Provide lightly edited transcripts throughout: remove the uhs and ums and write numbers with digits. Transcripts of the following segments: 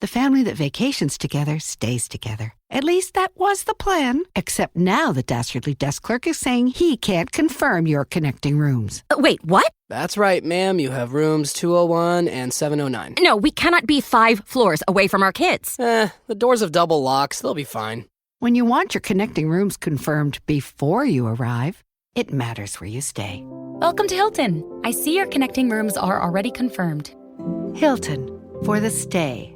The family that vacations together stays together. At least that was the plan. Except now the dastardly desk clerk is saying he can't confirm your connecting rooms. Wait, what? That's right, ma'am. You have rooms 201 and 709. No, we cannot be 5 floors away from our kids. The doors have double locks. They'll be fine. When you want your connecting rooms confirmed before you arrive, it matters where you stay. Welcome to Hilton. I see your connecting rooms are already confirmed. Hilton, for the stay.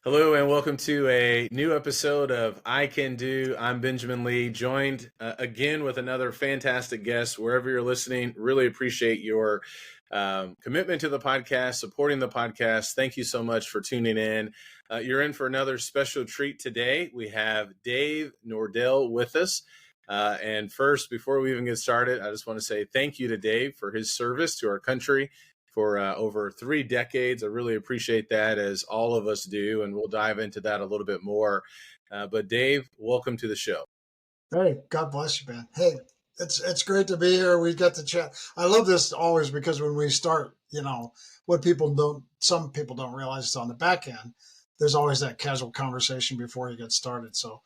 Hello and welcome to a new episode of I Can Do. I'm Benjamin Lee, joined again with another fantastic guest. Wherever you're listening, really appreciate your commitment to the podcast, supporting the podcast. Thank you so much for tuning in. You're in for another special treat today. We have Dave Nordel with us. And first, before we even get started, I just want to say thank you to Dave for his service to our country for over 3 decades. I really appreciate that, as all of us do, and we'll dive into that a little bit more. But Dave, welcome to the show. Hey, God bless you, man. Hey, it's great to be here. We got to chat. I love this always because when we start, what some people don't realize is on the back end, there's always that casual conversation before you get started. So,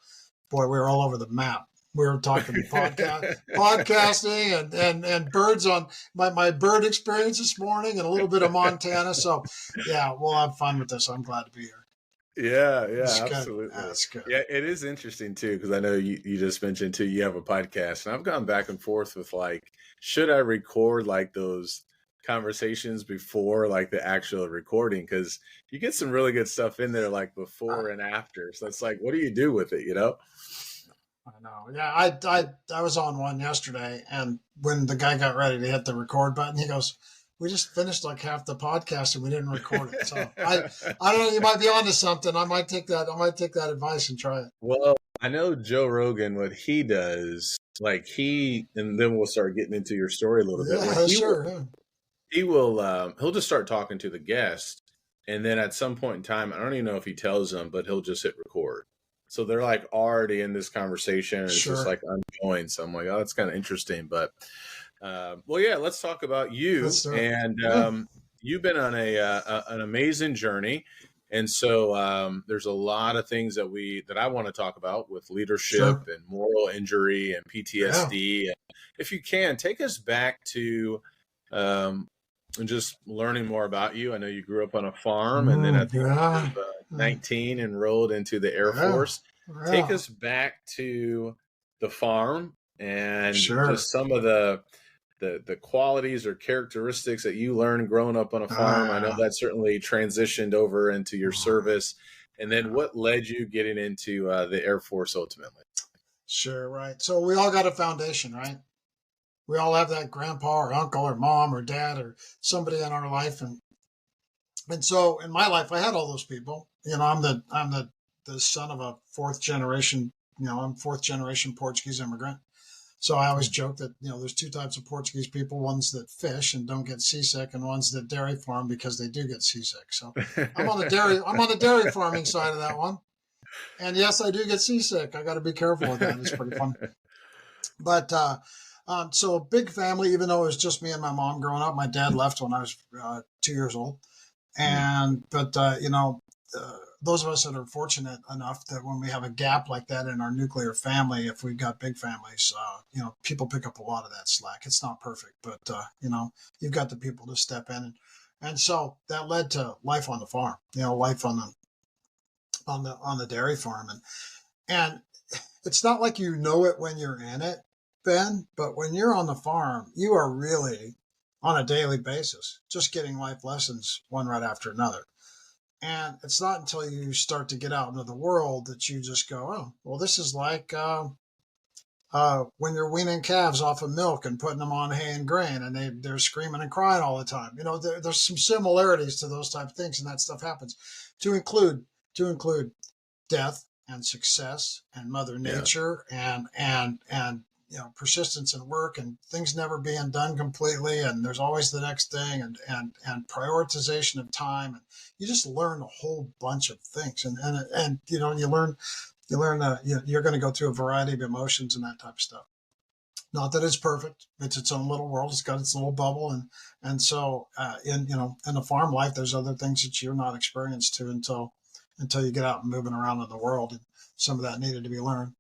boy, we're all over the map. We were talking podcasting and birds on my bird experience this morning and a little bit of Montana. So, yeah, we'll have fun with this. I'm glad to be here. Yeah, It's absolutely. good. That's good. Yeah, it is interesting, too, because I know you just mentioned, too, you have a podcast. And I've gone back and forth with, should I record, those conversations before, the actual recording? Because you get some really good stuff in there, before and after. So it's what do you do with it, I know. Yeah, I was on one yesterday, and when the guy got ready to hit the record button, he goes, "We just finished half the podcast and we didn't record it." So I don't know. You might be onto something. I might take that advice and try it. Well, I know Joe Rogan, what he does, and then we'll start getting into your story a little bit. Yeah, sure. He'll just start talking to the guest, and then at some point in time, I don't even know if he tells them, but he'll just hit record. So they're already in this conversation, and it's just ongoing. So I'm like, oh, that's kind of interesting. But well, yeah, let's talk about you. And you've been on an amazing journey, and so there's a lot of things that I want to talk about with leadership and moral injury and PTSD. Yeah. And if you can, take us back to and just learning more about you. I know you grew up on a farm, and then at the age of 19 enrolled into the Air Force. Yeah. Take us back to the farm and just some of the qualities or characteristics that you learned growing up on a farm. I know that certainly transitioned over into your service. And then what led you getting into the Air Force ultimately? Sure, right. So we all got a foundation, right? We all have that grandpa or uncle or mom or dad or somebody in our life. And so in my life, I had all those people. I'm the son of a 4th generation, I'm 4th generation Portuguese immigrant. So I always joke that, there's 2 types of Portuguese people, ones that fish and don't get seasick, and ones that dairy farm because they do get seasick. So I'm on the dairy farming side of that one. And yes, I do get seasick. I got to be careful with that. It's pretty fun. But, so a big family, even though it was just me and my mom growing up. My dad left when I was 2 years old. But those of us that are fortunate enough that when we have a gap like that in our nuclear family, if we've got big families, people pick up a lot of that slack. It's not perfect, but, you've got the people to step in. And so that led to life on the farm, life on the dairy farm. And it's not like it when you're in it, Ben, but when you're on the farm, you are really on a daily basis, just getting life lessons one right after another. And it's not until you start to get out into the world that you just go, oh, well, this is like when you're weaning calves off of milk and putting them on hay and grain, and they're screaming and crying all the time. There's some similarities to those type of things, and that stuff happens. To include death and success and Mother Nature and persistence in work and things never being done completely, and there's always the next thing, and prioritization of time, and you just learn a whole bunch of things, and you learn you're going to go through a variety of emotions and that type of stuff. Not that it's perfect. It's its own little world. It's got its little bubble. And so in the farm life, there's other things that you're not experienced to until you get out and moving around in the world. And some of that needed to be learned.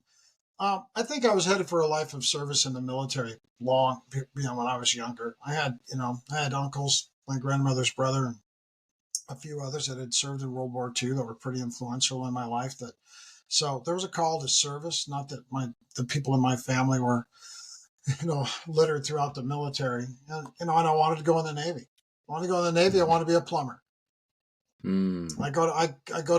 I think I was headed for a life of service in the military when I was younger. I had uncles, my grandmother's brother, and a few others that had served in World War II that were pretty influential in my life. So there was a call to service. Not that the people in my family were, littered throughout the military. And I wanted to go in the Navy. I want to go in the Navy. I want to be a plumber. I go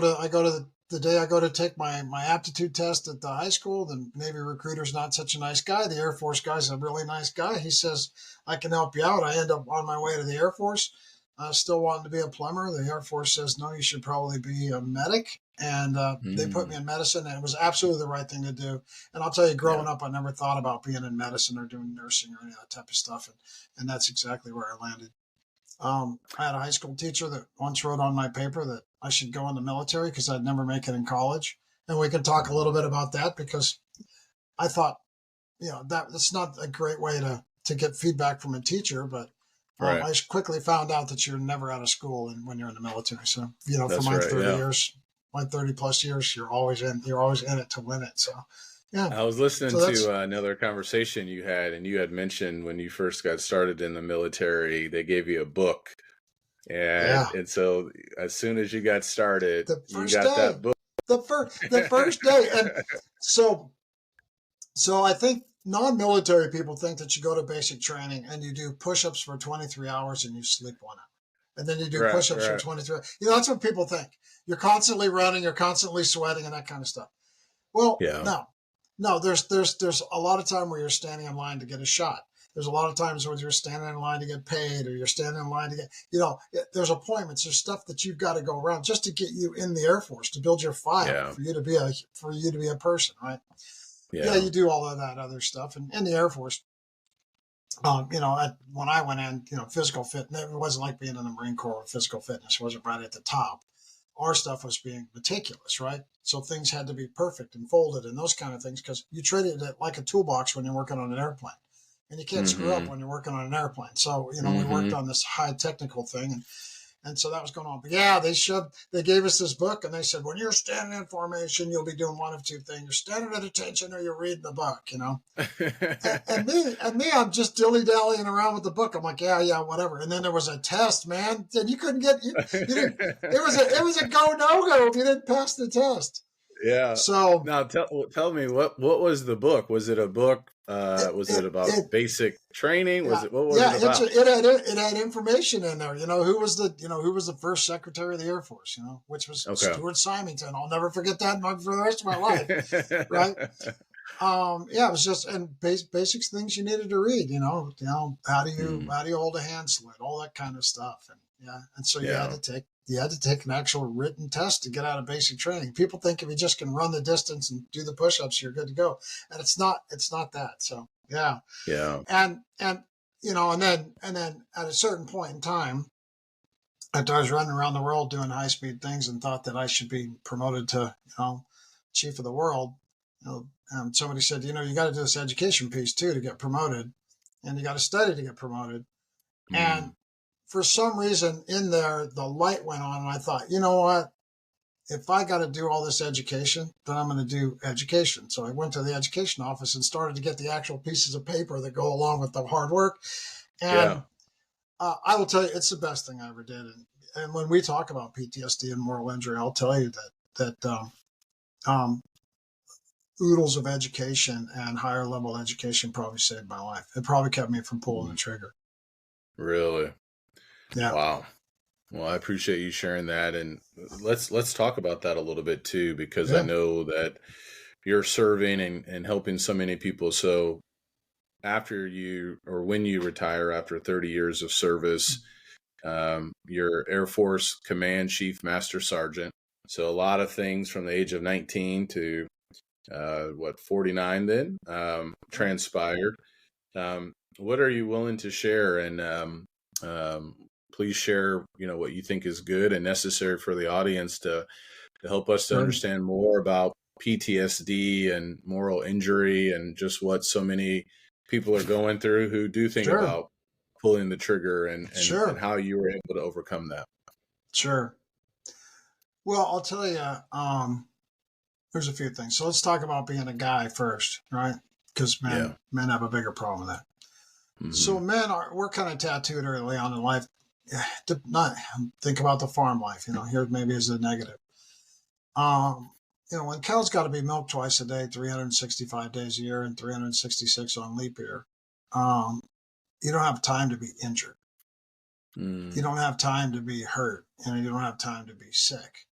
to the day I go to take my aptitude test at the high school. The Navy recruiter's not such a nice guy. The Air Force guy's a really nice guy. He says, I can help you out. I end up on my way to the Air Force, still wanting to be a plumber. The Air Force says, no, you should probably be a medic. And they put me in medicine, and it was absolutely the right thing to do. And I'll tell you, growing up, I never thought about being in medicine or doing nursing or any of that type of stuff. And that's exactly where I landed. I had a high school teacher that once wrote on my paper that I should go in the military because I'd never make it in college. And we can talk a little bit about that because I thought, that's not a great way to get feedback from a teacher, but right. I quickly found out that you're never out of school when you're in the military. So, That's for my right, 30 years, my 30 plus years, you're always in it to win it. So, yeah. I was listening to another conversation you had, and you had mentioned when you first got started in the military, they gave you a book. And so as soon as you got started, you got that book. The first day. And so I think non-military people think that you go to basic training and you do push-ups for 23 hours and you sleep 1 hour. And then you do push-ups for 23 hours. That's what people think. You're constantly running, you're constantly sweating and that kind of stuff. Well, no, there's a lot of time where you're standing in line to get a shot. There's a lot of times where you're standing in line to get paid, or you're standing in line to get, there's appointments, there's stuff that you've got to go around just to get you in the Air Force, to build your file for you to be a person, right? Yeah, you do all of that other stuff. And in the Air Force, when I went in, physical fitness, it wasn't like being in the Marine Corps where physical fitness wasn't right at the top. Our stuff was being meticulous, right? So things had to be perfect and folded and those kind of things because you treated it like a toolbox when you're working on an airplane. And you can't screw up when you're working on an airplane. So, we worked on this high technical thing. And so that was going on. But they gave us this book and they said, when you're standing in formation, you'll be doing one of two things. You're standing at attention or you're reading the book, and me, I'm just dilly-dallying around with the book. I'm like, yeah, whatever. And then there was a test, man. And you couldn't get, it was a go, no-go if you didn't pass the test. Yeah. So now tell me what was the book? Was it a book? Was it about basic training? What was it about? It had information in there. Who was the first Secretary of the Air Force? Which was Stuart Symington. I'll never forget that for the rest of my life. Right? It was just basic things you needed to read. How do you hold a hand slit? All that kind of stuff. And so you had to take an actual written test to get out of basic training. People think if you just can run the distance and do the push-ups, you're good to go. And it's not that. So, yeah. Yeah. And then at a certain point in time, after I was running around the world doing high-speed things and thought that I should be promoted to, chief of the world, somebody said, you got to do this education piece too to get promoted, and you got to study to get promoted. And for some reason in there, the light went on and I thought, you know what? If I got to do all this education, then I'm going to do education. So I went to the education office and started to get the actual pieces of paper that go along with the hard work. And I will tell you, it's the best thing I ever did. And when we talk about PTSD and moral injury, I'll tell you that oodles of education and higher level education probably saved my life. It probably kept me from pulling the trigger. Really? Yeah. Wow. Well, I appreciate you sharing that. And let's talk about that a little bit too, because I know that you're serving and helping so many people. So when you retire after 30 years of service, you're Air Force Command Chief Master Sergeant. So a lot of things from the age of 19 to 49 then transpired. What are you willing to share? And please share, what you think is good and necessary for the audience to help us to understand more about PTSD and moral injury and just what so many people are going through who do think Sure. about pulling the trigger and Sure. how you were able to overcome that. Sure. Well, I'll tell you, there's a few things. So let's talk about being a guy first, right? Because men have a bigger problem with that. Mm-hmm. So we're kind of tattooed early on in life. To not think about the farm life, here maybe is a negative. When cows got to be milked twice a day, 365 days a year and 366 on leap year, you don't have time to be injured. You don't have time to be hurt, and you don't have time to be sick.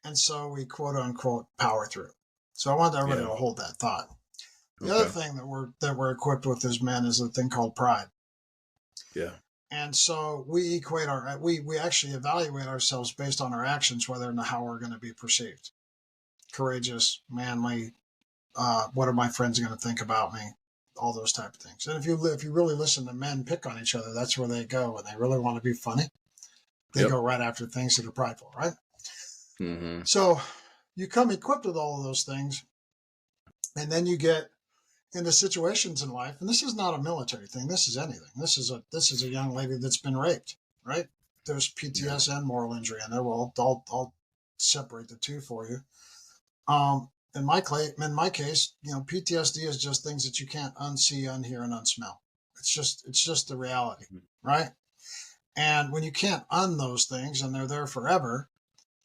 And so we quote unquote power through. So I want everybody to hold that thought. The other thing that we're equipped with as men is a thing called pride. Yeah. And so we equate we actually evaluate ourselves based on our actions, whether and how we're going to be perceived. Courageous, manly, what are my friends going to think about me? All those type of things. And if you really listen to men pick on each other, that's where they go when they really want to be funny. They go right after things that are prideful, right? Mm-hmm. So you come equipped with all of those things, and then you get into situations in life, and this is not a military thing. This is anything. This is a young lady that's been raped, right? There's PTSD and moral injury in there. Well, I'll separate the two for you. In my case, PTSD is just things that you can't unsee, unhear, and unsmell. It's just the reality, right? And when you can't those things and they're there forever,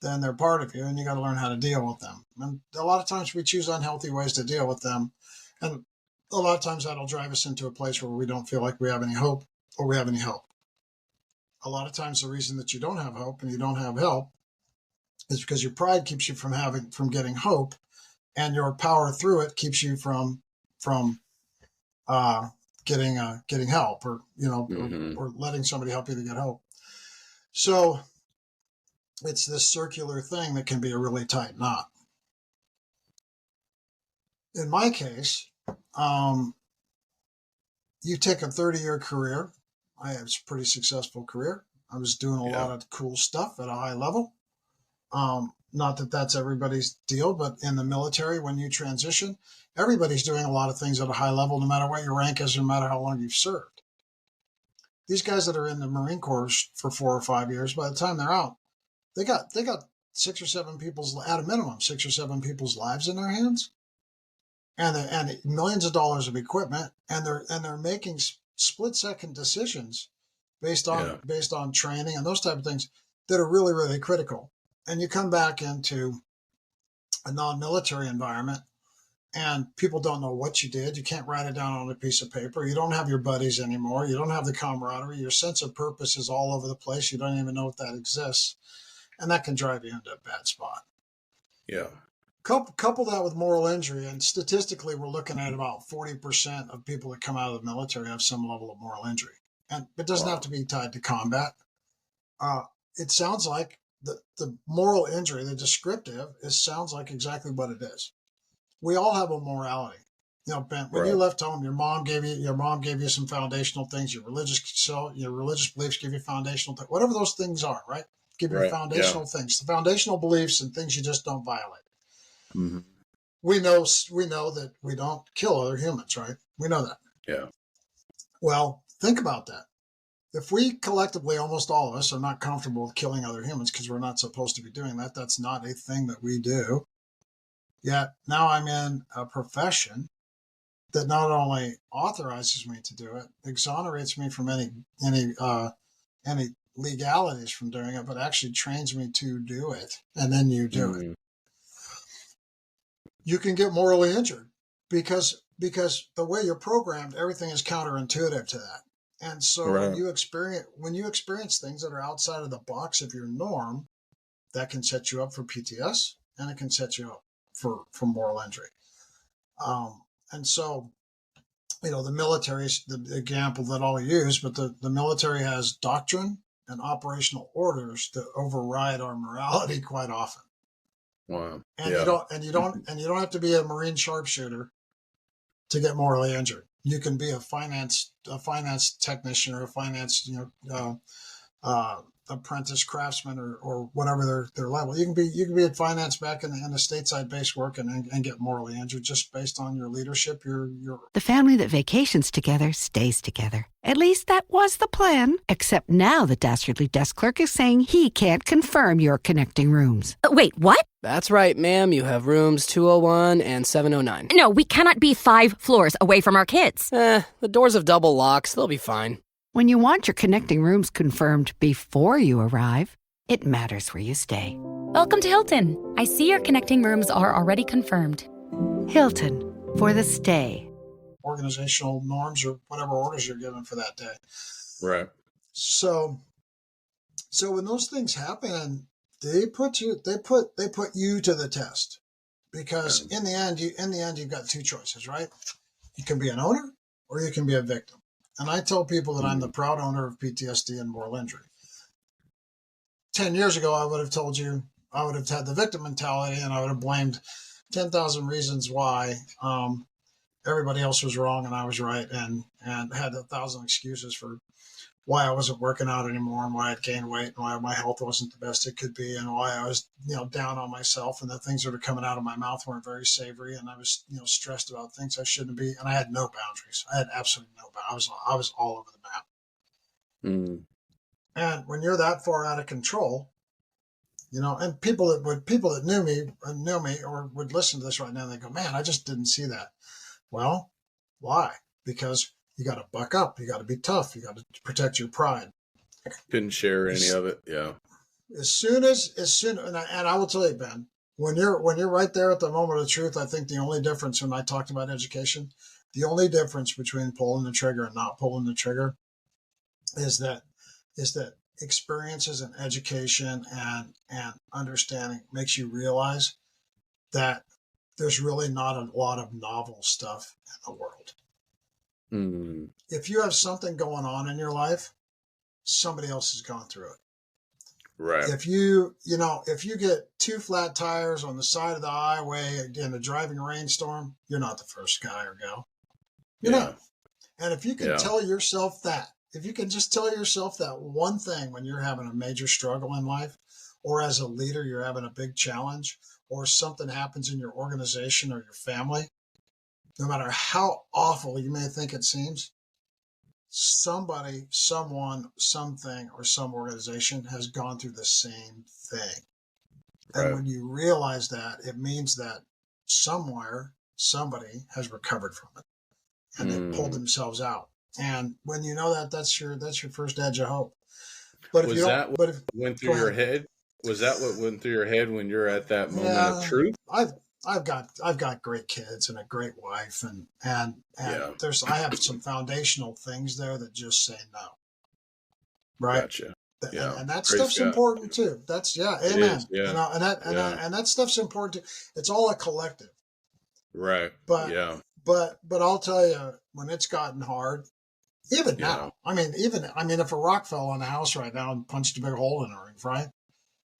then they're part of you, and you got to learn how to deal with them. And a lot of times we choose unhealthy ways to deal with them, and a lot of times that'll drive us into a place where we don't feel like we have any hope or we have any help. A lot of times the reason that you don't have hope and you don't have help is because your pride keeps you from getting hope, and your power through it keeps you from getting help, or or letting somebody help you to get help. So it's this circular thing that can be a really tight knot. In my case, you take a 30-year career. I have a pretty successful career. I was doing a lot of cool stuff at a high level. Not that that's everybody's deal, but in the military, when you transition, everybody's doing a lot of things at a high level, no matter what your rank is, no matter how long you've served. These guys that are in the Marine Corps for 4 or 5 years, by the time they're out, they got 6 or 7 people's, at a minimum, 6 or 7 people's lives in their hands, and millions of dollars of equipment, and they're making split-second decisions based on training and those type of things that are really, really critical. And you come back into a non-military environment, and people don't know what you did. You can't write it down on a piece of paper. You don't have your buddies anymore. You don't have the camaraderie. Your sense of purpose is all over the place. You don't even know if that exists. And that can drive you into a bad spot. Yeah. Couple that with moral injury, and statistically, we're looking at about 40% of people that come out of the military have some level of moral injury. And it doesn't have to be tied to combat. It sounds like the moral injury, the descriptive, sounds like exactly what it is. We all have a morality. Ben, when you left home, your mom gave you some foundational things. Your religious beliefs give you foundational things. Whatever those things are, right? Give you foundational things, the foundational beliefs and things you just don't violate. Mm-hmm. We know that we don't kill other humans, right? We know that. Yeah. Well, think about that. If we collectively, almost all of us, are not comfortable with killing other humans because we're not supposed to be doing that, that's not a thing that we do. Yet now I'm in a profession that not only authorizes me to do it, exonerates me from any legalities from doing it, but actually trains me to do it, and then you do it. You can get morally injured because the way you're programmed, everything is counterintuitive to that. And so when you experience things that are outside of the box of your norm, that can set you up for PTS, and it can set you up for moral injury. And so, the military is the example that I'll use, but the military has doctrine and operational orders that override our morality quite often. Wow. And you don't have to be a Marine sharpshooter to get morally injured. You can be a finance technician or a finance apprentice craftsman or whatever their level. You can be at finance back in a stateside based work and get morally injured just based on your leadership. Your The family that vacations together stays together. At least that was the plan. Except now the dastardly desk clerk is saying he can't confirm your connecting rooms. Wait, what? That's right, ma'am. You have rooms 201 and 709. No, we cannot be 5 floors away from our kids. The doors have double locks. They'll be fine. When you want your connecting rooms confirmed before you arrive, it matters where you stay. Welcome to Hilton. I see your connecting rooms are already confirmed. Hilton, for the stay. organizational norms or whatever orders you're given for that day. Right. So when those things happen, they put you to the test, because in the end you've got two choices, right? You can be an owner or you can be a victim. And I tell people that I'm the proud owner of PTSD and moral injury. 10 years ago, I would have told you, I would have had the victim mentality and I would have blamed 10,000 reasons why everybody else was wrong and I was right, and had 1,000 excuses for why I wasn't working out anymore and why I'd gained weight and why my health wasn't the best it could be and why I was, down on myself, and the things that were coming out of my mouth weren't very savory, and I was, stressed about things I shouldn't be, and I had no boundaries. I had absolutely no boundaries. I was all over the map. Mm. And when you're that far out of control, and people that knew me or would listen to this right now, they go, man, I just didn't see that. Well, why? Because you got to buck up. You got to be tough. You got to protect your pride. Couldn't share any of it. Yeah. As soon, and I will tell you, Ben, when you're right there at the moment of truth, I think the only difference, when I talked about education, the only difference between pulling the trigger and not pulling the trigger is that experiences and education and understanding makes you realize that there's really not a lot of novel stuff in the world. Mm. If you have something going on in your life, somebody else has gone through it. Right. If you get 2 flat tires on the side of the highway in a driving rainstorm, you're not the first guy or gal. You're not. And if you can tell yourself that, if you can just tell yourself that one thing when you're having a major struggle in life, or as a leader, you're having a big challenge, or something happens in your organization or your family, no matter how awful you may think it seems, somebody, someone, something, or some organization has gone through the same thing. Right. And when you realize that, it means that somewhere, somebody has recovered from it and they pulled themselves out. And when you know that, that's your first edge of hope. But if went through your head? Was that what went through your head when you're at that moment of truth? I've got great kids and a great wife, and I have some foundational things there that just say no. Right. Gotcha. And that stuff's important too. That's amen. Yeah. And that stuff's important too. It's all a collective. Right. But I'll tell you, when it's gotten hard, even now, I mean, if a rock fell on the house right now and punched a big hole in the roof, right?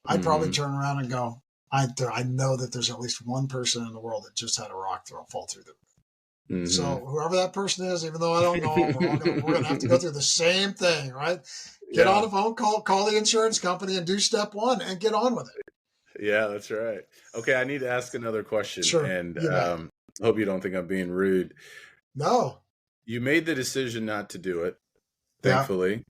I'd probably turn around and go, I know that there's at least one person in the world that just had a rock fall through the roof. Mm-hmm. So whoever that person is, even though I don't know them, we're going to have to go through the same thing, right? Get on the phone, call the insurance company and do step 1 and get on with it. Yeah, that's right. Okay, I need to ask another question. Sure. And hope you don't think I'm being rude. No. You made the decision not to do it, thankfully.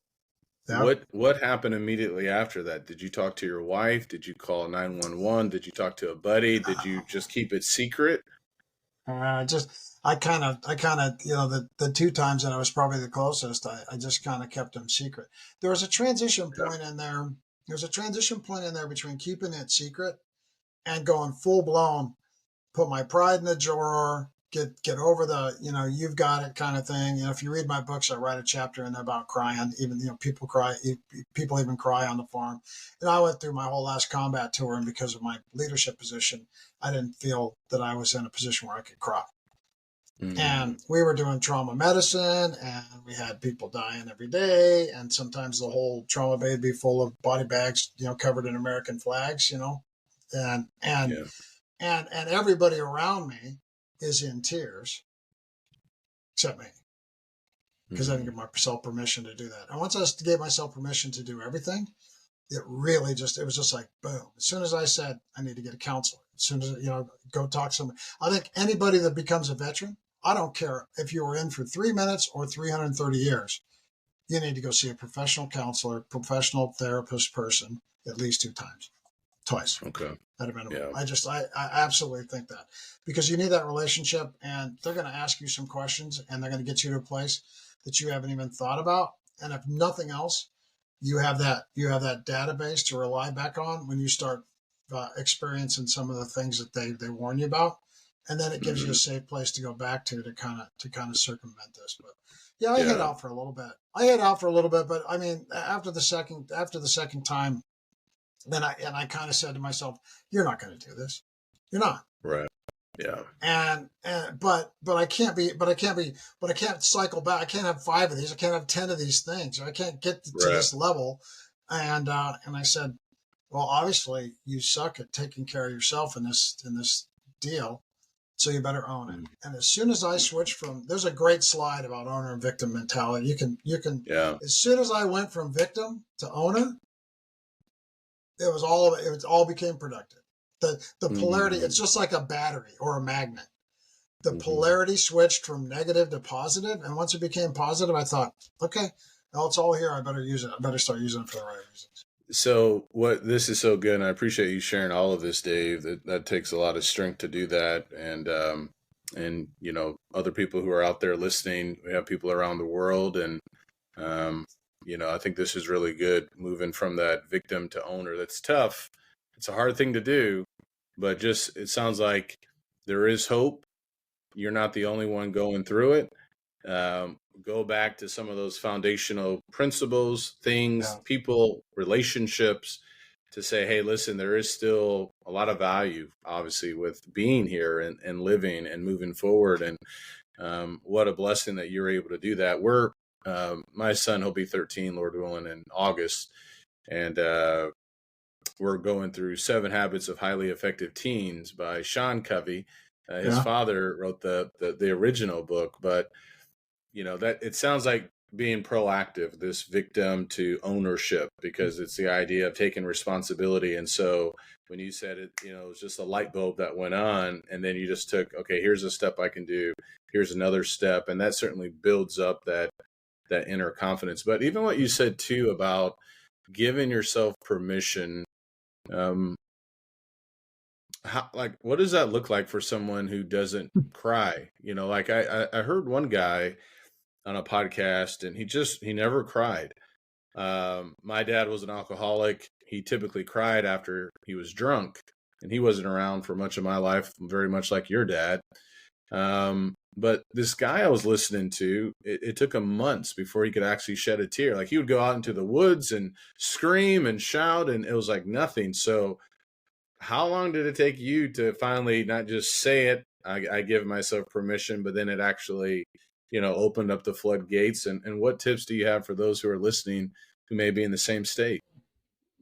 Yeah. What happened immediately after that? Did you talk to your wife? Did you call 911? Did you talk to a buddy? Did you just keep it secret? I kind of, the 2 times that I was probably the closest, I just kind of kept them secret. There was a transition point in there. There's a transition point in there between keeping it secret and going full blown, put my pride in the drawer, get over the, you've got it kind of thing. If you read my books, I write a chapter in there about crying. Even, people cry, people even cry on the farm. And I went through my whole last combat tour, and because of my leadership position, I didn't feel that I was in a position where I could cry. Mm-hmm. And we were doing trauma medicine, and we had people dying every day. And sometimes the whole trauma bay would be full of body bags, covered in American flags, and everybody around me is in tears, except me, because I didn't give myself permission to do that. And once I gave myself permission to do everything, it really it was just like, boom. As soon as I said, I need to get a counselor, as soon as, go talk to somebody. I think anybody that becomes a veteran, I don't care if you were in for 3 minutes or 330 years, you need to go see a professional counselor, professional therapist person at least twice. Okay. At a minimum. Yeah. I absolutely think that, because you need that relationship, and they're going to ask you some questions, and they're going to get you to a place that you haven't even thought about. And if nothing else, you have that database to rely back on when you start experiencing some of the things that they warn you about, and then it gives you a safe place to go back to kind of circumvent this. But yeah, I hid out for a little bit. But I mean, after the second time, then I kind of said to myself, "You're not going to do this. You're not." Right. Yeah. But I can't cycle back. I can't have 5 of these. I can't have 10 of these things. I can't get to this level. And I said, well, obviously you suck at taking care of yourself in this deal, so you better own it. And as soon as I switched there's a great slide about owner and victim mentality. You can. As soon as I went from victim to owner, it all became productive. The polarity, it's just like a battery or a magnet. The polarity switched from negative to positive, and once it became positive, I thought, okay, well, it's all here. I better use it. I better start using it for the right reasons. So this is so good, and I appreciate you sharing all of this, Dave. That takes a lot of strength to do that, and other people who are out there listening. We have people around the world, and I think this is really good, moving from that victim to owner. That's tough. It's a hard thing to do, but it sounds like there is hope. You're not the only one going through it. Go back to some of those foundational principles, things, people, relationships, to say, hey, listen, there is still a lot of value, obviously, with being here and living and moving forward. And what a blessing that you're able to do that. My son, he'll be 13, Lord willing, in August. And we're going through 7 Habits of Highly Effective Teens by Sean Covey. His father wrote the original book, but that it sounds like being proactive, this victim to ownership, because it's the idea of taking responsibility. And so when you said it, it was just a light bulb that went on, and then you just took, okay, here's a step I can do. Here's another step. And that certainly builds up that inner confidence. But even what you said too about giving yourself permission, what does that look like for someone who doesn't cry? I heard one guy on a podcast, and he never cried. My dad was an alcoholic. He typically cried after he was drunk, and he wasn't around for much of my life, very much like your dad. But this guy I was listening to, it took him months before he could actually shed a tear. Like, he would go out into the woods and scream and shout, and it was like nothing. So how long did it take you to finally not just say it, I give myself permission, but then it actually, opened up the floodgates? And what tips do you have for those who are listening who may be in the same state?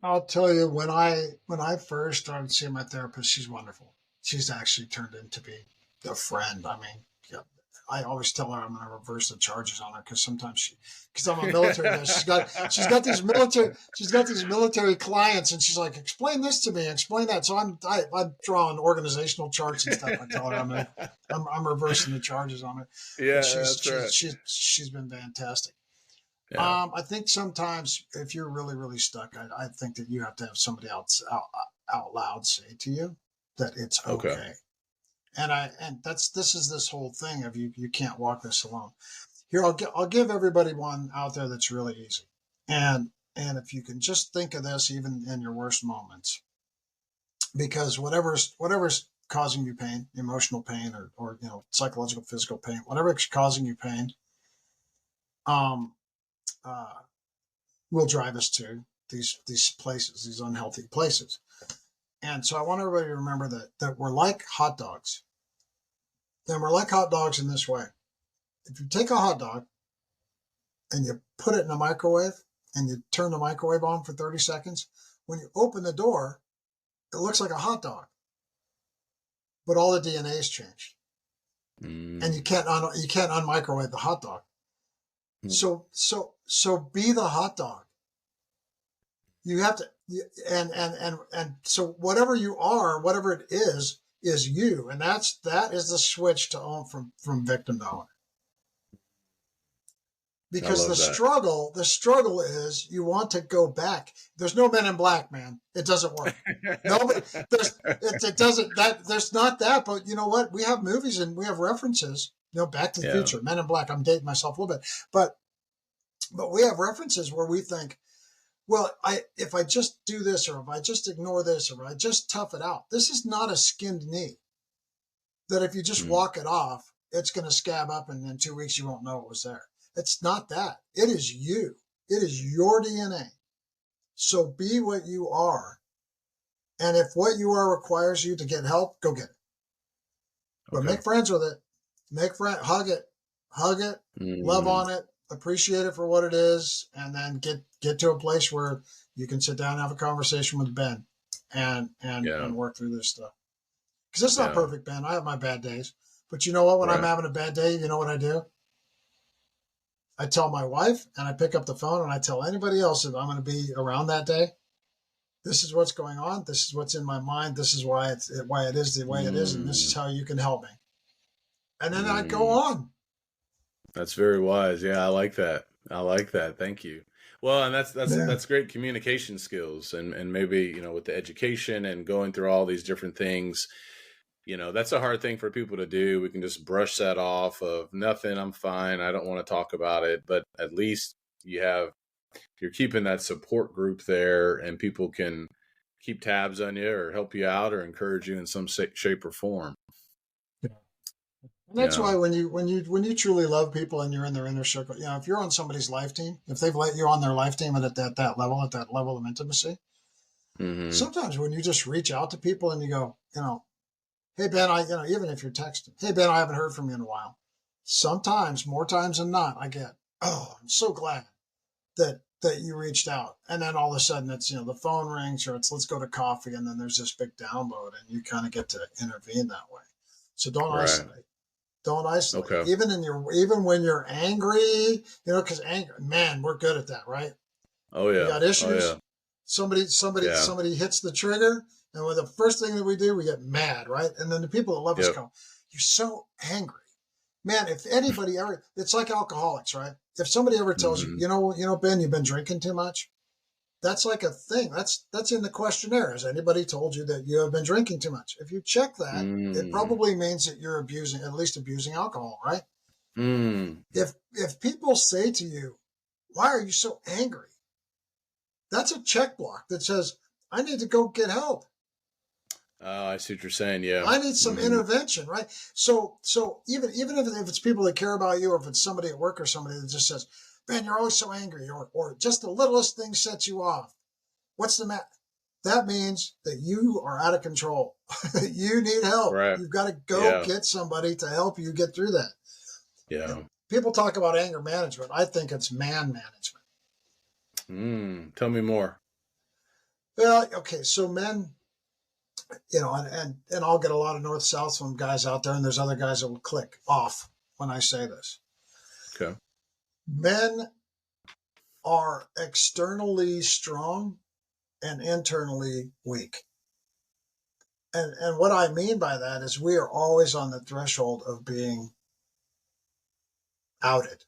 I'll tell you, when I first started seeing my therapist, she's wonderful. She's actually turned into be a friend. I mean, I always tell her I'm going to reverse the charges on her, because I'm a military guy. She's got these military clients, and she's like, explain this to me, explain that. So I'm drawing organizational charts and stuff. I tell her I'm reversing the charges on her. Yeah, that's right. She's been fantastic. Yeah. I think sometimes if you're really, really stuck, I think that you have to have somebody else out loud say to you that it's okay. And this is this whole thing of you can't walk this alone. Here, I'll give everybody one out there that's really easy. And if you can just think of this even in your worst moments, because whatever's causing you pain, emotional pain or psychological, physical pain, whatever's causing you pain, will drive us to these places, these unhealthy places. And so I want everybody to remember that we're like hot dogs. And we're like hot dogs in this way. If you take a hot dog and you put it in a microwave and you turn the microwave on for 30 seconds, when you open the door, it looks like a hot dog. But all the DNA has changed. And you can't unmicrowave the hot dog. So be the hot dog. You have to and so whatever you are, whatever it is you. And that is the switch to own from victim to owner. Because the struggle is you want to go back. There's no Men in Black, man. It doesn't work. Nobody, it doesn't, there's not that, but you know what? We have movies and we have references, Back to the Future, Men in Black. I'm dating myself a little bit, but we have references where we think, well, if I just do this, or if I just ignore this, or if I just tough it out, this is not a skinned knee that if you just walk it off, it's going to scab up and in 2 weeks you won't know it was there. It's not that. It is you. It is your DNA. So be what you are. And if what you are requires you to get help, go get it. But make friends with it. Hug it, love on it, appreciate it for what it is, and then get to a place where you can sit down and have a conversation with Ben and work through this stuff. Because it's not perfect, Ben. I have my bad days. But you know what? When I'm having a bad day, you know what I do? I tell my wife, and I pick up the phone, and I tell anybody else that I'm going to be around that day. This is what's going on. This is what's in my mind. This is why it is the way it is, and this is how you can help me. And then I go on. That's very wise. Yeah, I like that. Thank you. Well, and that's great communication skills, and maybe with the education and going through all these different things. That's a hard thing for people to do. We can just brush that off of nothing. I'm fine. I don't want to talk about it. But at least you're keeping that support group there, and people can keep tabs on you or help you out or encourage you in some shape or form. Yeah. And that's why when you truly love people and you're in their inner circle, if you're on somebody's life team, if they've let you on their life team and at that level of intimacy, sometimes when you just reach out to people and you go, hey, Ben, even if you're texting, hey, Ben, I haven't heard from you in a while. Sometimes, more times than not, I get, I'm so glad that you reached out. And then all of a sudden it's, the phone rings, or it's, let's go to coffee. And then there's this big download, and you kind of get to intervene that way. So don't isolate. Don't isolate. Okay. Even when you're angry, because anger, man, we're good at that, right? Oh yeah. We got issues. Oh, yeah. Somebody hits the trigger. And when the first thing that we do, we get mad, right? And then the people that love us go, you're so angry. Man, if anybody ever, it's like alcoholics, right? If somebody ever tells you, Ben, you've been drinking too much, that's like a thing. That's in the questionnaire. Has anybody told you that you have been drinking too much? If you check that, it probably means that you're at least abusing alcohol, right? If people say to you, why are you so angry? That's a check block that says, I need to go get help. I see what you're saying. Yeah, I need some intervention, right? So even if it's people that care about you, or if it's somebody at work or somebody that just says, "Man, you're always so angry," or just the littlest thing sets you off. What's the matter? That means that you are out of control. You need help. Right. You've got to go get somebody to help you get through that. Yeah. People talk about anger management. I think it's man management. Tell me more. Well, okay, so men. And I'll get a lot of north-south from guys out there, and there's other guys that will click off when I say this. Okay. Men are externally strong and internally weak. And what I mean by that is we are always on the threshold of being outed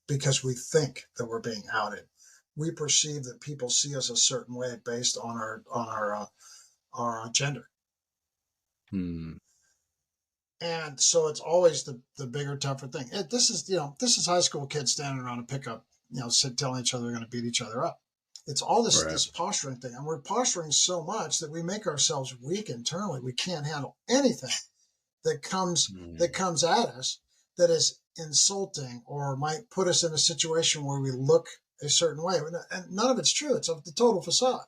because we think that we're being outed. We perceive that people see us a certain way based on our gender. And so it's always the bigger, tougher thing. This is high school kids standing around a pickup, telling each other they're going to beat each other up. It's all this posturing thing. And we're posturing so much that we make ourselves weak internally. We can't handle anything that comes at us that is insulting or might put us in a situation where we look a certain way. And none of it's true. It's the total facade.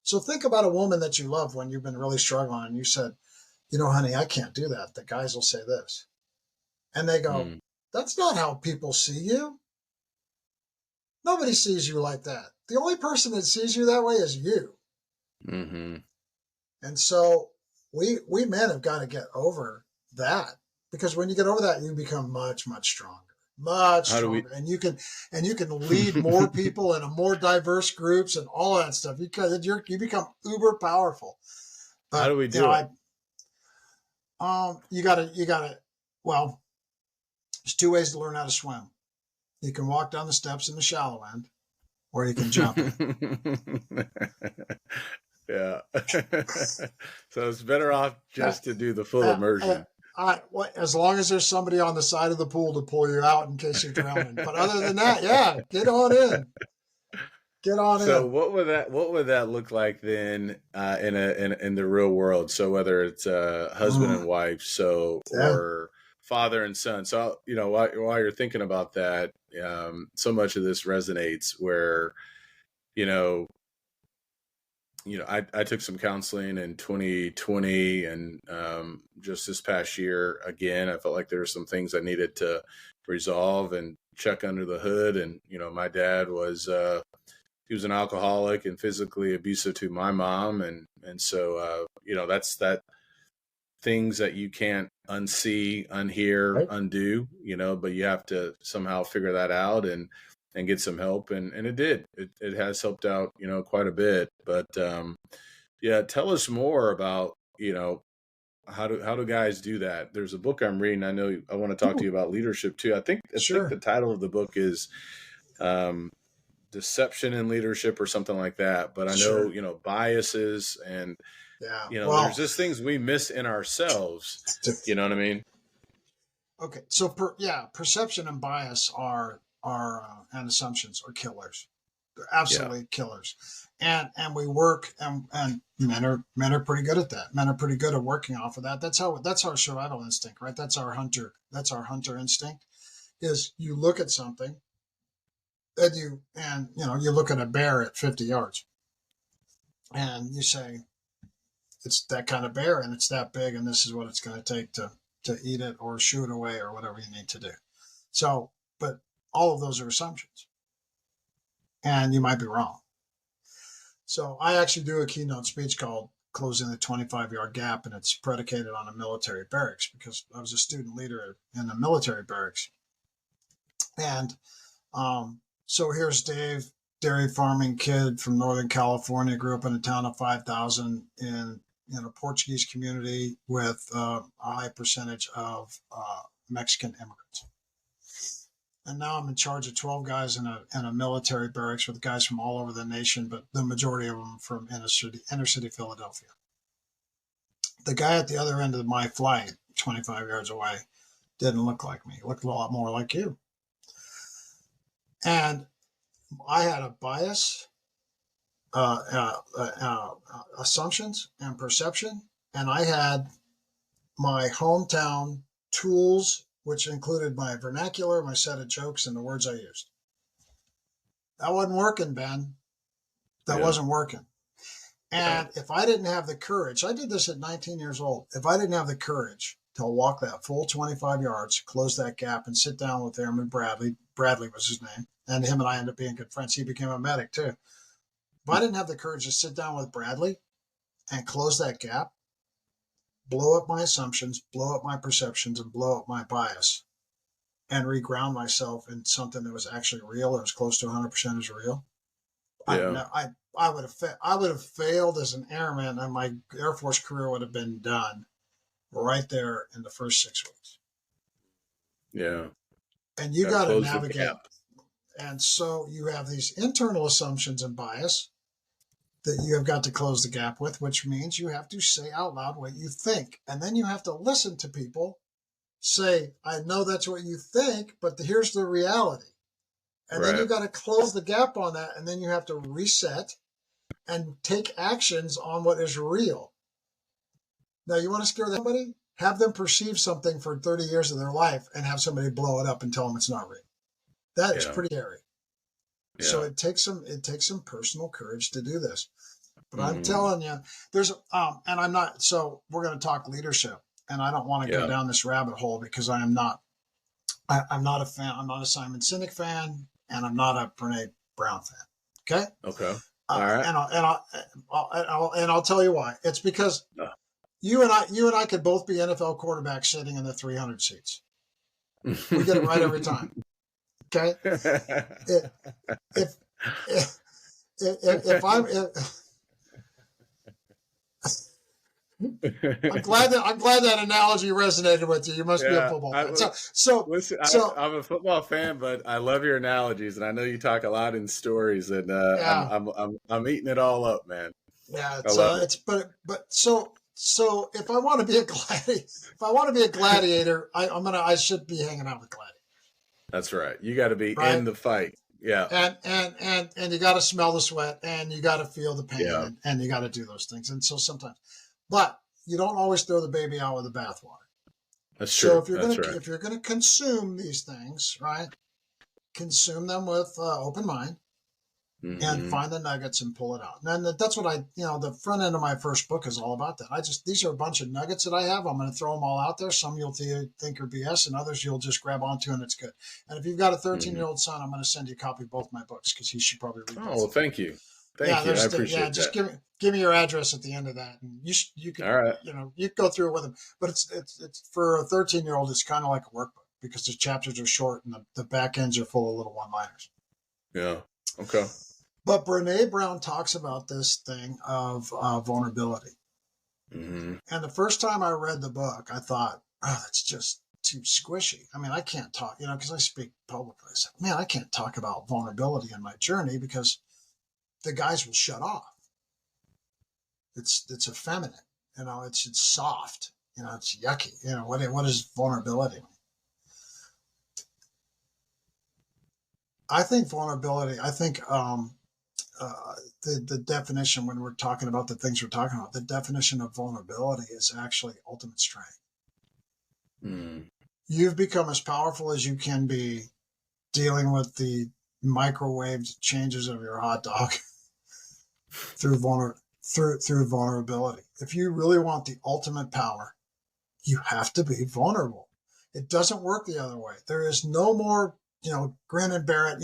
So think about a woman that you love when you've been really struggling and you said, honey, I can't do that. The guys will say this. And they go, that's not how people see you. Nobody sees you like that. The only person that sees you that way is you. And so we men have got to get over that, because when you get over that, you become much, much stronger. much stronger. And you can lead more people into more diverse groups and all that stuff. You become uber powerful. But, how do we do it? You gotta, well, there's two ways to learn how to swim. You can walk down the steps in the shallow end, or you can jump in. Yeah. So it's better off just to do the full immersion. As long as there's somebody on the side of the pool to pull you out in case you're drowning. But other than that, yeah, get on in. Get on in. So what would that look like then in the real world? So whether it's husband and wife, or father and son. So while you're thinking about that, so much of this resonates where I took some counseling in 2020 and just this past year. Again, I felt like there were some things I needed to resolve and check under the hood. And my dad was he was an alcoholic and physically abusive to my mom, and so that's that things that you can't unsee, unhear, right, undo. But you have to somehow figure that out and get some help, and it did. It has helped out, quite a bit. But tell us more about how do guys do that? There's a book I'm reading. I know I want to talk to you about leadership too. I think the title of the book is Deception in Leadership or something like that. But I know biases and there's just things we miss in ourselves. You know what I mean? Okay, so perception and bias are and assumptions are killers. They're absolutely killers. And we work and men are pretty good at that. Men are pretty good at working off of that. That's our survival instinct, right? That's our hunter instinct. Is you look at something and you look at a bear at 50 yards and you say, it's that kind of bear and it's that big and this is what it's going to take to eat it or shoo it away or whatever you need to do. So, but all of those are assumptions and you might be wrong. So I actually do a keynote speech called Closing the 25-Yard Gap, and it's predicated on a military barracks because I was a student leader in a military barracks. And so here's Dave, dairy farming kid from Northern California, grew up in a town of 5,000 in a Portuguese community with a high percentage of Mexican immigrants. And now I'm in charge of 12 guys in a military barracks with guys from all over the nation, but the majority of them from inner city Philadelphia. The guy at the other end of my flight, 25 yards away, didn't look like me. He looked a lot more like you. And I had a bias, assumptions and perception, and I had my hometown tools, which included my vernacular, my set of jokes, and the words I used. That wasn't working, Ben. That wasn't working. And if I didn't have the courage, I did this at 19 years old. If I didn't have the courage to walk that full 25 yards, close that gap, and sit down with Airman Bradley was his name, and him and I ended up being good friends. He became a medic too. If I didn't have the courage to sit down with Bradley and close that gap, blow up my assumptions, blow up my perceptions, and blow up my bias, and reground myself in something that was actually real, or as close to 100% as real. Yeah. I would have failed as an airman, and my Air Force career would have been done right there in the first 6 weeks. Yeah. And you got to navigate. And so you have these internal assumptions and bias that you have got to close the gap with, which means you have to say out loud what you think. And then you have to listen to people say, I know that's what you think, but here's the reality. And then you've got to close the gap on that. And then you have to reset and take actions on what is real. Now, you want to scare somebody? Have them perceive something for 30 years of their life and have somebody blow it up and tell them it's not real. That is pretty hairy. Yeah. So it takes some personal courage to do this. But I'm telling you, there's and I'm not. So we're going to talk leadership, and I don't want to go down this rabbit hole because I'm not a fan. I'm not a Simon Sinek fan, and I'm not a Brene Brown fan. Okay. All right. And I'll tell you why. It's because you and I could both be NFL quarterbacks sitting in the 300 seats. We get it right every time. Okay. If I'm glad that analogy resonated with you. You must be a football fan. Listen, I'm a football fan, but I love your analogies, and I know you talk a lot in stories, and I'm eating it all up, man. Yeah, so if I want to be a gladiator, I should be hanging out with gladiators. That's right. You got to be in the fight. Yeah. And you got to smell the sweat, and you got to feel the pain, and you got to do those things. And so sometimes, but you don't always throw the baby out with the bathwater. That's true. So if you're gonna consume these things, right, consume them with open mind, and find the nuggets and pull it out. And that's what the front end of my first book is all about that. These are a bunch of nuggets that I have. I'm going to throw them all out there. Some you'll think are BS, and others you'll just grab onto, and it's good. And if you've got a 13-year-old son, I'm going to send you a copy of both my books because he should probably read them. Oh, well, thank you. Thank you. I appreciate that. Just give me your address at the end of that, and you can, all right. You can go through it with him. But it's for a 13-year-old. It's kind of like a workbook because the chapters are short and the back ends are full of little one-liners. Yeah. Okay. But Brené Brown talks about this thing of vulnerability. Mm-hmm. And the first time I read the book, I thought, oh, that's just too squishy. I mean, I can't talk, because I speak publicly. I said, man, I can't talk about vulnerability in my journey because the guys will shut off. It's effeminate, it's soft, it's yucky. What is vulnerability mean? I think vulnerability, the definition when we're talking about the things we're talking about, the definition of vulnerability is actually ultimate strength. You've become as powerful as you can be dealing with the microwaved changes of your hot dog through vulnerability. If you really want the ultimate power, you have to be vulnerable. It doesn't work the other way. There is no more grin and bear it.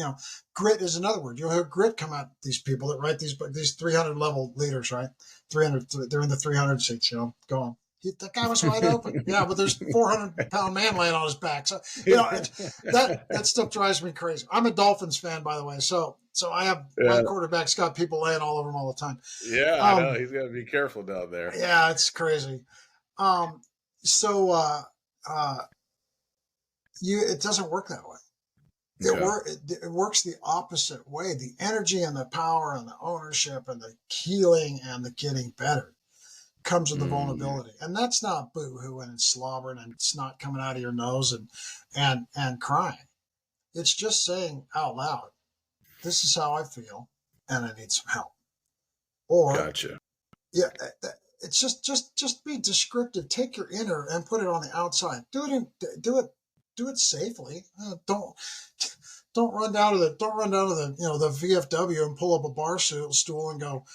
Grit is another word. You'll hear grit come out. These people that write these books, these 300 level leaders, right? 300, they're in the 300 seats, go on. That guy was wide open. Yeah, but there's 400-pound man laying on his back. So, that stuff drives me crazy. I'm a Dolphins fan, by the way. So I have my quarterback's got people laying all over him all the time. Yeah, I know. He's got to be careful down there. Yeah, it's crazy. It doesn't work that way. It works the opposite way. The energy and the power and the ownership and the healing and the getting better comes with the vulnerability. And that's not boo-hooing and slobbering and snot coming out of your nose and crying. It's just saying out loud, this is how I feel and I need some help. Or gotcha. Yeah, it's just be descriptive. Take your inner and put it on the outside. Do it safely. Don't run down to the the VFW and pull up a bar stool and go,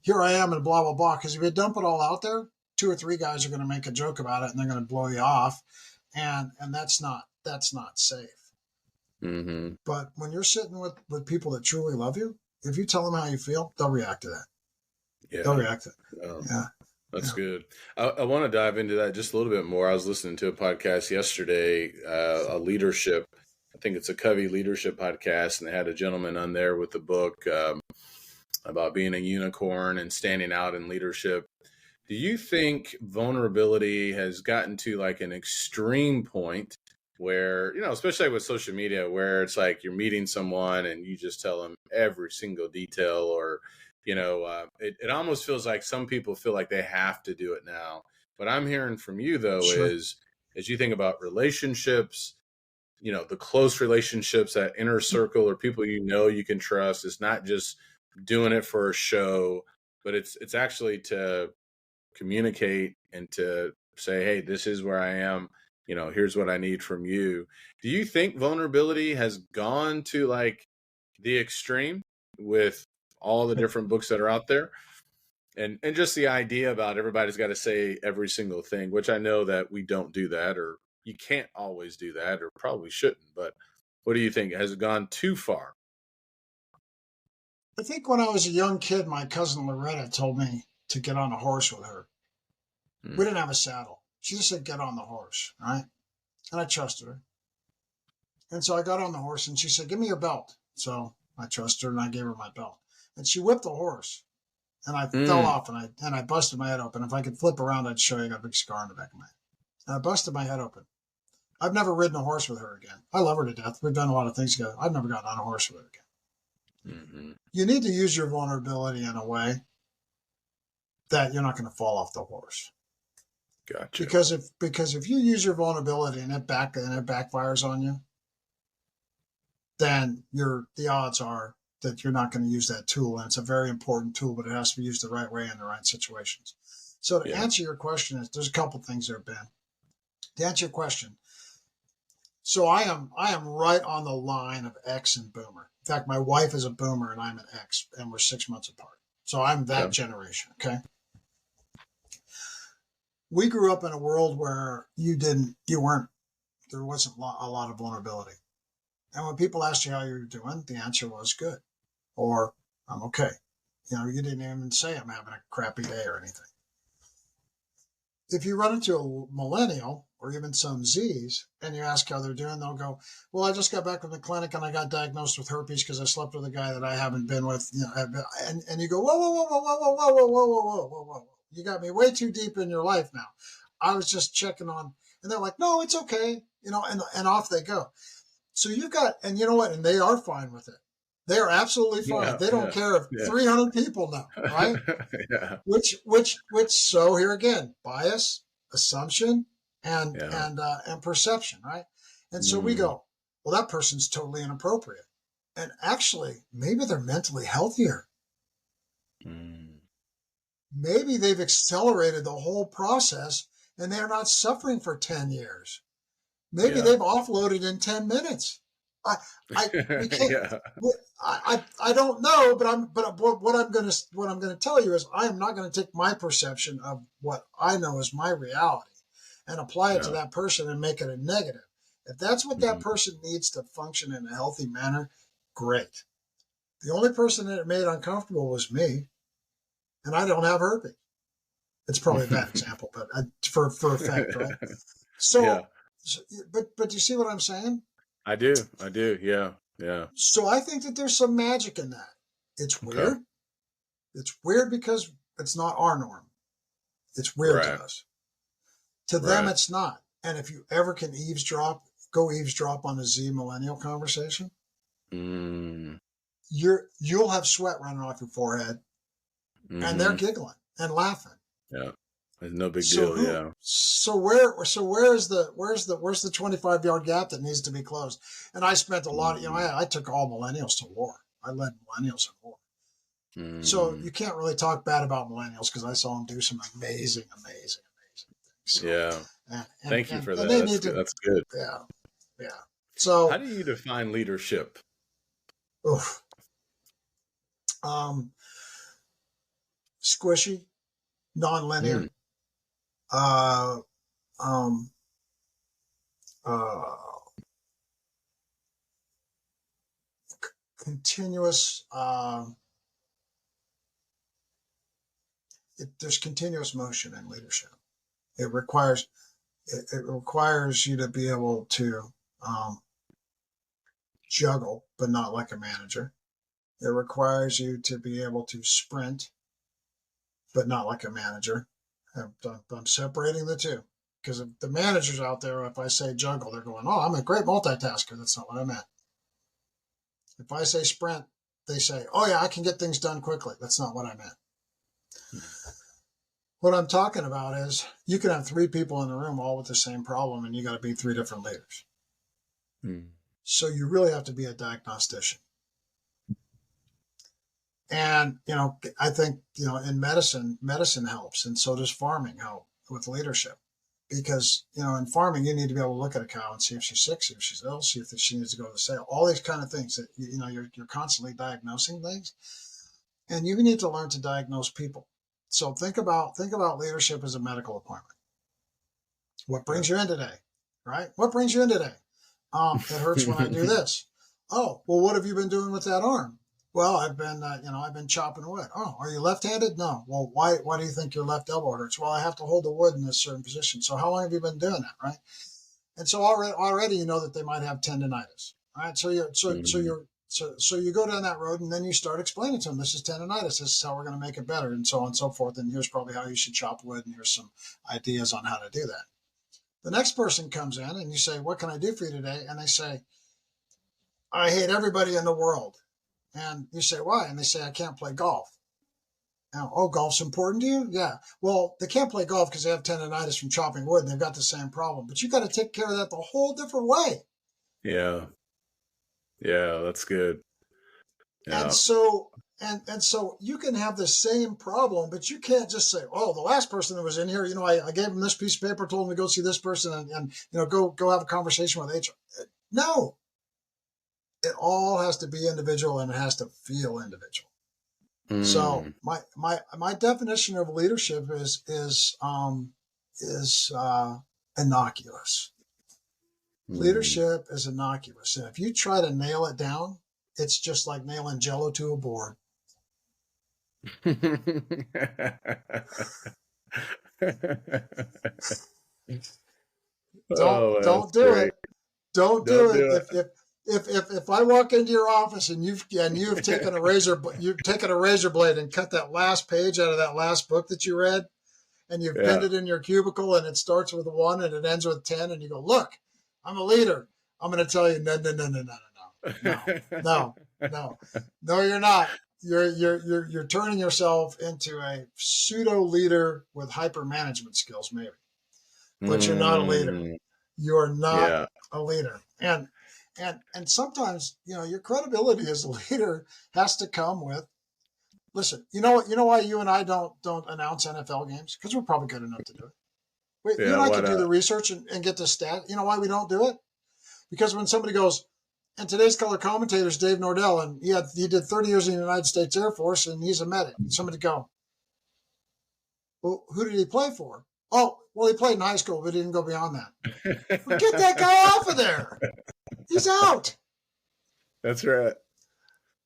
here I am and blah blah blah. Because if you dump it all out there, 2 or 3 guys are going to make a joke about it and they're going to blow you off, and that's not safe. Mm-hmm. But when you're sitting with people that truly love you, if you tell them how you feel, they'll react to that. Yeah, they'll react to it. Yeah. That's good. I want to dive into that just a little bit more. I was listening to a podcast yesterday, a leadership, I think it's a Covey leadership podcast, and they had a gentleman on there with a book about being a unicorn and standing out in leadership. Do you think vulnerability has gotten to like an extreme point where, especially with social media, where it's like you're meeting someone and you just tell them every single detail, or it almost feels like some people feel like they have to do it now. What I'm hearing from you, though, is as you think about relationships, the close relationships, that inner circle, or people you can trust, it's not just doing it for a show, but it's actually to communicate and to say, hey, this is where I am. Here's what I need from you. Do you think vulnerability has gone to like the extreme with all the different books that are out there, and just the idea about everybody's got to say every single thing, which I know that we don't do that, or you can't always do that, or probably shouldn't. But what do you think? Has it gone too far? I think when I was a young kid, my cousin Loretta told me to get on a horse with her. We didn't have a saddle. She just said, get on the horse, right? And I trusted her. And so I got on the horse and she said, give me your belt. So I trusted her and I gave her my belt. And she whipped the horse. And I fell off and I busted my head open. If I could flip around, I'd show you. I got a big scar on the back of my head. And I busted my head open. I've never ridden a horse with her again. I love her to death. We've done a lot of things together. I've never gotten on a horse with her again. Mm-hmm. You need to use your vulnerability in a way that you're not going to fall off the horse. Gotcha. Because if you use your vulnerability and it backfires on you, then the odds are that you're not going to use that tool. And it's a very important tool, but it has to be used the right way in the right situations. So to answer your question, there's a couple things there, Ben. To answer your question, so I am right on the line of X and Boomer. In fact, my wife is a Boomer and I'm an X, and we're 6 months apart. So I'm that generation. Okay. We grew up in a world where there wasn't a lot of vulnerability. And when people asked you how you were doing, the answer was good, or I'm okay. You didn't even say I'm having a crappy day or anything. If you run into a millennial or even some Zs and you ask how they're doing, they'll go, well, I just got back from the clinic and I got diagnosed with herpes because I slept with a guy that I haven't been with. And you go, whoa, whoa, whoa, whoa, whoa, whoa, whoa, whoa, whoa, whoa, whoa, whoa. You got me way too deep in your life now. I was just checking on, and they're like, no, it's okay. And off they go. So you got, and you know what? And they are fine with it. They are absolutely fine. Yeah, they don't care if 300 people know, right? Which, so here again, bias, assumption, and perception, right? And so we go, well, that person's totally inappropriate. And actually, maybe they're mentally healthier. Maybe they've accelerated the whole process and they're not suffering for 10 years. Maybe they've offloaded in 10 minutes. We can't. I don't know, but what I'm going to tell you is I am not going to take my perception of what I know as my reality and apply it to that person and make it a negative. If that's what that person needs to function in a healthy manner, great. The only person that it made uncomfortable was me, and I don't have herpes. It's probably a bad example, but for effect, right? So, but do you see what I'm saying? I do. Yeah. So I think that there's some magic in that. It's weird. Okay. It's weird because it's not our norm. It's weird to us. To them, it's not. And if you ever can go eavesdrop on a Z millennial conversation, you'll have sweat running off your forehead, and they're giggling and laughing. Yeah. It's no big deal. So where's the 25-yard gap that needs to be closed? And I spent a lot of, I took all millennials to war. I led millennials in war. So you can't really talk bad about millennials because I saw them do some amazing things. So, Thank you for that. That's good. Yeah. So how do you define leadership? Squishy, non-linear. Continuous. There's continuous motion in leadership. It requires you to be able to juggle, but not like a manager. It requires you to be able to sprint, but not like a manager. I'm separating the two, because if the managers out there, if I say juggle, they're going, oh, I'm a great multitasker. That's not what I meant. If I say sprint, they say, oh yeah, I can get things done quickly. That's not what I meant. What I'm talking about is you can have 3 people in the room all with the same problem, and you got to be 3 different leaders. So you really have to be a diagnostician. And, I think, in medicine helps, and so does farming help with leadership. Because, in farming, you need to be able to look at a cow and see if she's sick, see if she's ill, see if she needs to go to the sale. All these kind of things that, you're constantly diagnosing things. And you need to learn to diagnose people. So think about leadership as a medical appointment. What brings you in today, right? What brings you in today? It hurts when I do this. Oh, well, what have you been doing with that arm? Well, I've been chopping wood. Oh, are you left-handed? No. Well, why do you think your left elbow hurts? Well, I have to hold the wood in a certain position. So how long have you been doing that, right? And so already you know that they might have tendonitis. All right. So you go down that road, and then you start explaining to them, this is tendonitis. This is how we're going to make it better, and so on and so forth. And here's probably how you should chop wood, and here's some ideas on how to do that. The next person comes in, and you say, what can I do for you today? And they say, I hate everybody in the world. And you say, why? And they say, I can't play golf. Now, oh, golf's important to you? Yeah. Well, they can't play golf because they have tendonitis from chopping wood, and they've got the same problem. But you got to take care of that the whole different way. Yeah. Yeah, that's good. Yeah. And so you can have the same problem, but you can't just say, oh, the last person that was in here, I gave him this piece of paper, told him to go see this person and go have a conversation with HR. No. It all has to be individual, and it has to feel individual. So my definition of leadership is innocuous. Leadership is innocuous, and if you try to nail it down, it's just like nailing Jello to a board. Don't do it. Don't do it. If I walk into your office and you've taken a razor blade and cut that last page out of that last book that you read, and you've pinned it in your cubicle, and it starts with a 1 and it ends with 10, and you go, look, I'm a leader. I'm going to tell you, no, you're not. You're turning yourself into a pseudo leader with hyper management skills, maybe, but you're not a leader. You're not a leader, and sometimes, your credibility as a leader has to come with, listen, you know why you and I don't announce NFL games? Because we're probably good enough to do it. You and I can do the research and get the stat. You know why we don't do it? Because when somebody goes, and today's color commentator is Dave Nordel, and he did 30 years in the United States Air Force, and he's a medic. Somebody go, well, who did he play for? Oh, well, he played in high school, but he didn't go beyond that. Well, get that guy off of there. He's out. That's right.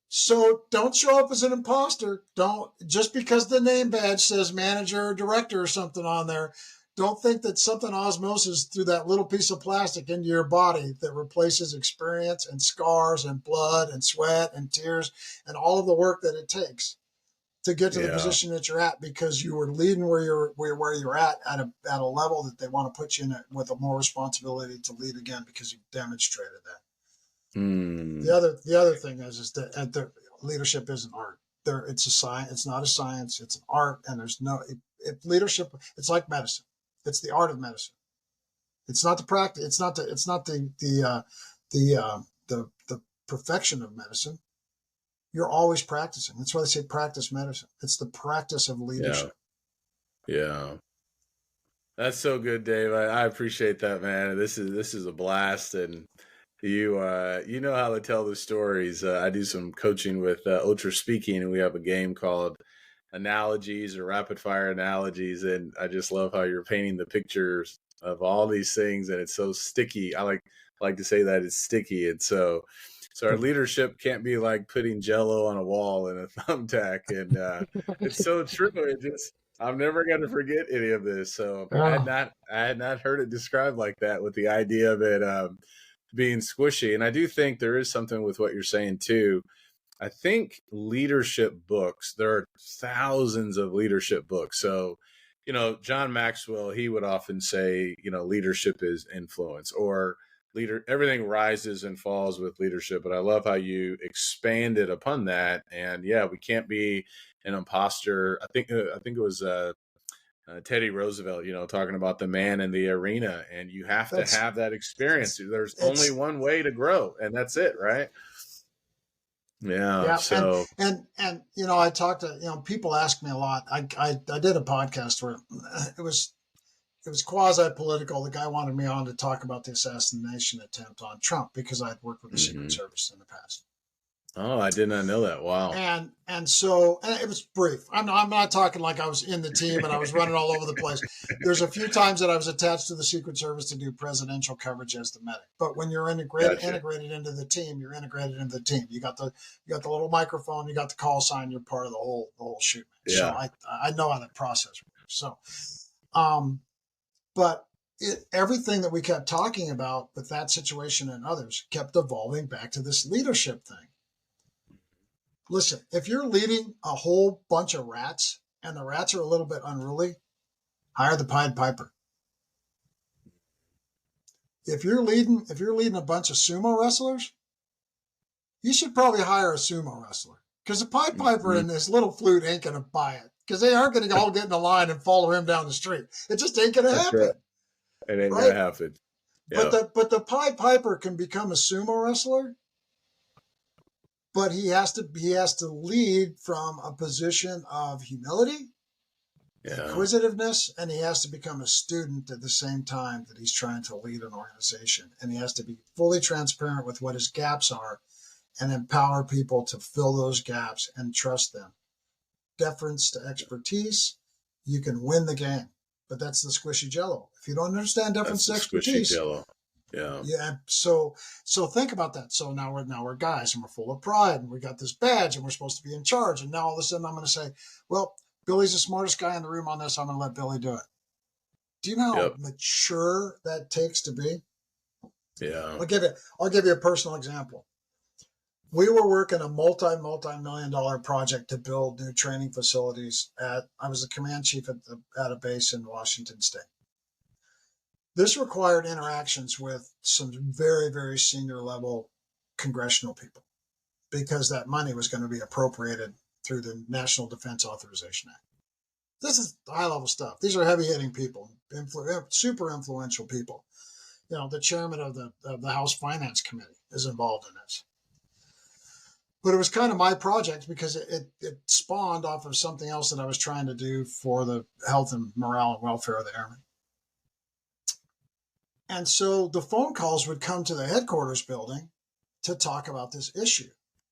So don't show up as an imposter. Don't, just because the name badge says manager or director or something on there, don't think that something osmosis through that little piece of plastic into your body that replaces experience and scars and blood and sweat and tears and all of the work that it takes to get to the position that you're at, because you were leading where you're at a level that they want to put you in with a more responsibility to lead again, because you've demonstrated that. The other thing is that the leadership isn't art. It's a science. It's not a science. It's an art, and there's no leadership. It's like medicine. It's the art of medicine. It's not the practice. It's not the perfection of medicine. You're always practicing. That's why they say practice medicine. It's the practice of leadership. Yeah. That's so good, Dave. I appreciate that, man. This is a blast, and you know how to tell the stories. I do some coaching with Ultra Speaking, and we have a game called Analogies or Rapid Fire Analogies, and I just love how you're painting the pictures of all these things, and it's so sticky. I like to say that it's sticky, and so our leadership can't be like putting Jello on a wall and a thumbtack, and it's so true. I'm never going to forget any of this. So I had not heard it described like that, with the idea of it being squishy. And I do think there is something with what you're saying too. I think leadership books, there are thousands of leadership books. So, John Maxwell, he would often say, leadership is influence, or everything rises and falls with leadership. But I love how you expanded upon that. And we can't be an imposter. I think it was Teddy Roosevelt, talking about the man in the arena, and you have to have that experience. There's only one way to grow, and that's it, right? Yeah. So and I talked to people ask me a lot. I did a podcast where it was quasi political. The guy wanted me on to talk about the assassination attempt on Trump, because I'd worked with the Secret Service in the past. Oh, I did not know that. Wow. And so it was brief. I'm not talking like I was in the team and I was running all over the place. There's a few times that I was attached to the Secret Service to do presidential coverage as the medic. But when you're integrated into the team, you're integrated into the team. You got the little microphone, you got the call sign, you're part of the whole shoot. Yeah. So I know how that process works. So, but everything that we kept talking about with that situation and others kept evolving back to this leadership thing. Listen, if you're leading a whole bunch of rats and the rats are a little bit unruly, hire the Pied Piper. If you're leading a bunch of sumo wrestlers, you should probably hire a sumo wrestler, because the Pied Piper and his little flute ain't going to buy it, because they aren't going to all get in a line and follow him down the street. It just ain't going to happen. Right. It ain't going to happen. Yep. But the Pied Piper can become a sumo wrestler, but he has to lead from a position of humility, inquisitiveness, and he has to become a student at the same time that he's trying to lead an organization. And he has to be fully transparent with what his gaps are and empower people to fill those gaps and trust them. Deference to expertise, you can win the game, but that's the squishy jello. If you don't understand deference to expertise, squishy jello. Yeah. So think about that. So now we're guys and we're full of pride and we got this badge and we're supposed to be in charge. And now all of a sudden I'm going to say, well, Billy's the smartest guy in the room on this. I'm going to let Billy do it. Do you know how mature that takes to be? Yeah. I'll give you a personal example. We were working a multi-million-dollar project to build new training facilities I was the command chief at a base in Washington State. This required interactions with some very, very senior level congressional people, because that money was going to be appropriated through the National Defense Authorization Act. This is high level stuff. These are heavy hitting people, super influential people. You know, the chairman of the House Finance Committee is involved in this. But it was kind of my project because it spawned off of something else that I was trying to do for the health and morale and welfare of the airmen. And so the phone calls would come to the headquarters building to talk about this issue.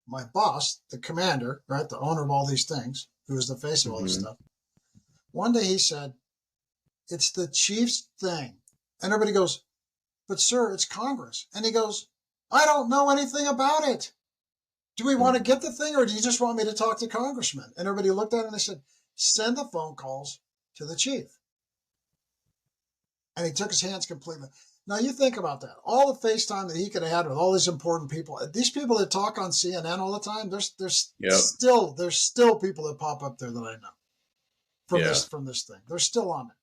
My boss, the commander, right, the owner of all these things, who is the face of all this stuff, one day he said, "It's the chief's thing." And everybody goes, "But sir, it's Congress." And he goes, "I don't know anything about it. Do we want to get the thing, or do you just want me to talk to congressmen?" And everybody looked at him and they said, "Send the phone calls to the chief." And he took his hands completely. Now you think about that. All the FaceTime that he could have had with all these important people. These people that talk on CNN all the time, there's still people that pop up there that I know from this thing. They're still on it.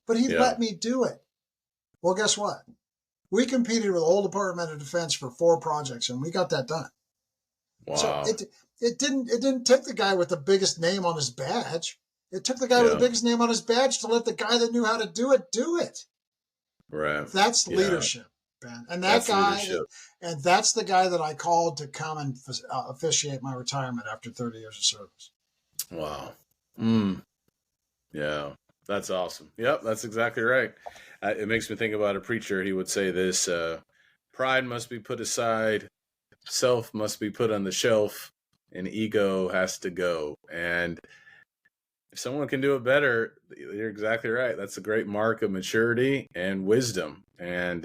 But he let me do it. Well, guess what? We competed with the whole Department of Defense for 4 projects, and we got that done. Wow. So it didn't take the guy with the biggest name on his badge. It took the guy with the biggest name on his badge to let the guy that knew how to do it do it. Right. That's leadership, Ben. And that's the guy that I called to come and officiate my retirement after 30 years of service. Wow. Yeah, that's awesome. Yep, that's exactly right. It makes me think about a preacher. He would say this: pride must be put aside, self must be put on the shelf, and ego has to go. And if someone can do it better, you're exactly right. That's a great mark of maturity and wisdom. And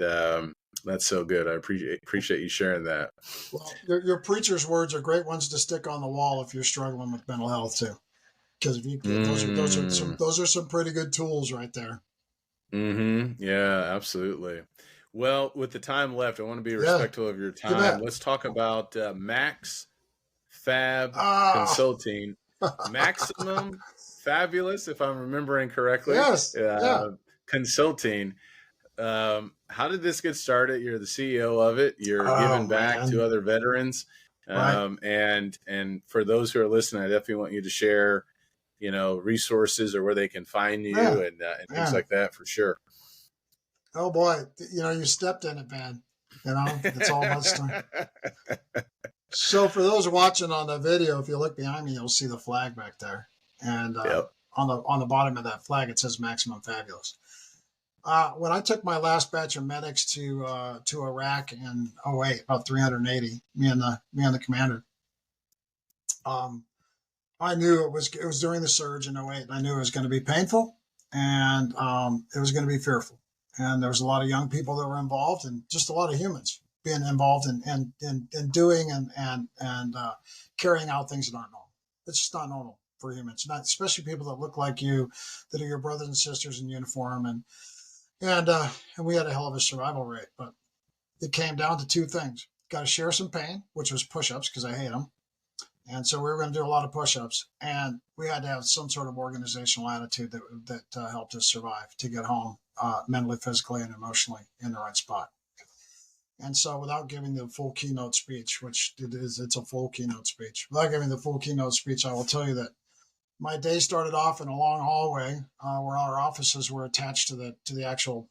that's so good. I appreciate you sharing that. Well, your preacher's words are great ones to stick on the wall if you're struggling with mental health too. Because if you those are some pretty good tools right there. Yeah, absolutely. Well, with the time left, I want to be respectful of your time. Let's talk about Max Fab Consulting. Maximum Fabulous, if I'm remembering correctly. Yes. Consulting. How did this get started? You're the CEO of it. You're giving back to other veterans. Right. And for those who are listening, I definitely want you to share, resources or where they can find you and things like that for sure. Oh boy, you stepped in it, man. It's all about stuff. So for those watching on the video, if you look behind me, you'll see the flag back there. And on the bottom of that flag, it says Maximum Fabulous. When I took my last batch of medics to Iraq in 2008, about 380, me and the commander, I knew it was during the surge in 2008, and I knew it was going to be painful, and it was going to be fearful. And there was a lot of young people that were involved, and just a lot of humans being involved in doing and carrying out things that aren't normal. It's just not normal for humans, especially people that look like you, that are your brothers and sisters in uniform. and we had a hell of a survival rate, but it came down to two things. Got to share some pain, which was push-ups because I hate them. And so we were going to do a lot of push-ups, and we had to have some sort of organizational attitude that helped us survive to get home mentally, physically, and emotionally in the right spot. And so without giving the full keynote speech, which it's a full keynote speech, without giving the full keynote speech, I will tell you that my day started off in a long hallway where our offices were attached to the actual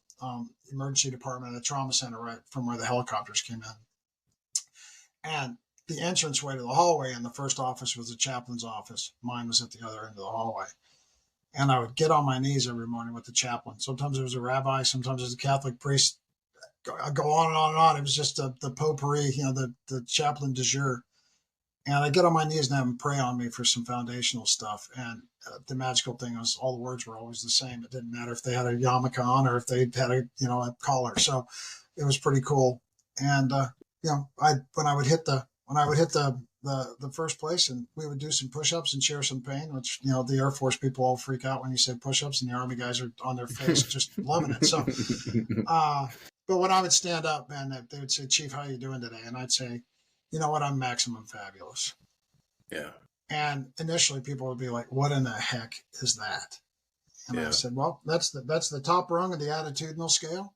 emergency department, the trauma center, right from where the helicopters came in. And the entranceway to the hallway in the first office was the chaplain's office. Mine was at the other end of the hallway. And I would get on my knees every morning with the chaplain. Sometimes it was a rabbi, sometimes it was a Catholic priest. I go on and on and on. It was just the potpourri, the chaplain de jour. And I get on my knees and have him pray on me for some foundational stuff. And the magical thing was all the words were always the same. It didn't matter if they had a yarmulke on or if they had a collar. So it was pretty cool. And when I would hit the first place, and we would do some push-ups and share some pain, which the Air Force people all freak out when you say push-ups, and the Army guys are on their face just loving it. So, but when I would stand up, man, they would say, "Chief, how you doing today?" And I'd say, "You know what? I'm maximum fabulous." Yeah. And initially, people would be like, "What in the heck is that?" And I said, "Well, that's the top rung of the attitudinal scale,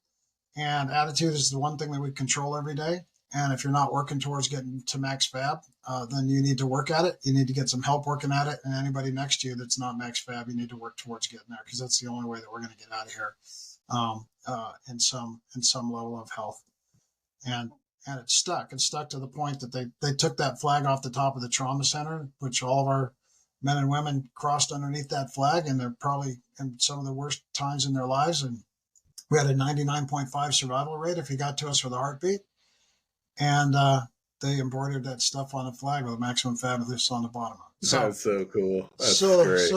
and attitude is the one thing that we control every day. And if you're not working towards getting to max fab, then you need to work at it. You need to get some help working at it. And anybody next to you that's not max fab, you need to work towards getting there, because that's the only way that we're going to get out of here in some level of health." And it stuck. It stuck to the point that they took that flag off the top of the trauma center, which all of our men and women crossed underneath that flag, and they're probably in some of the worst times in their lives. And we had a 99.5 survival rate if you got to us with a heartbeat. And they embroidered that stuff on the flag with a maximum fabulous on the bottom. So, that's so cool. That's great.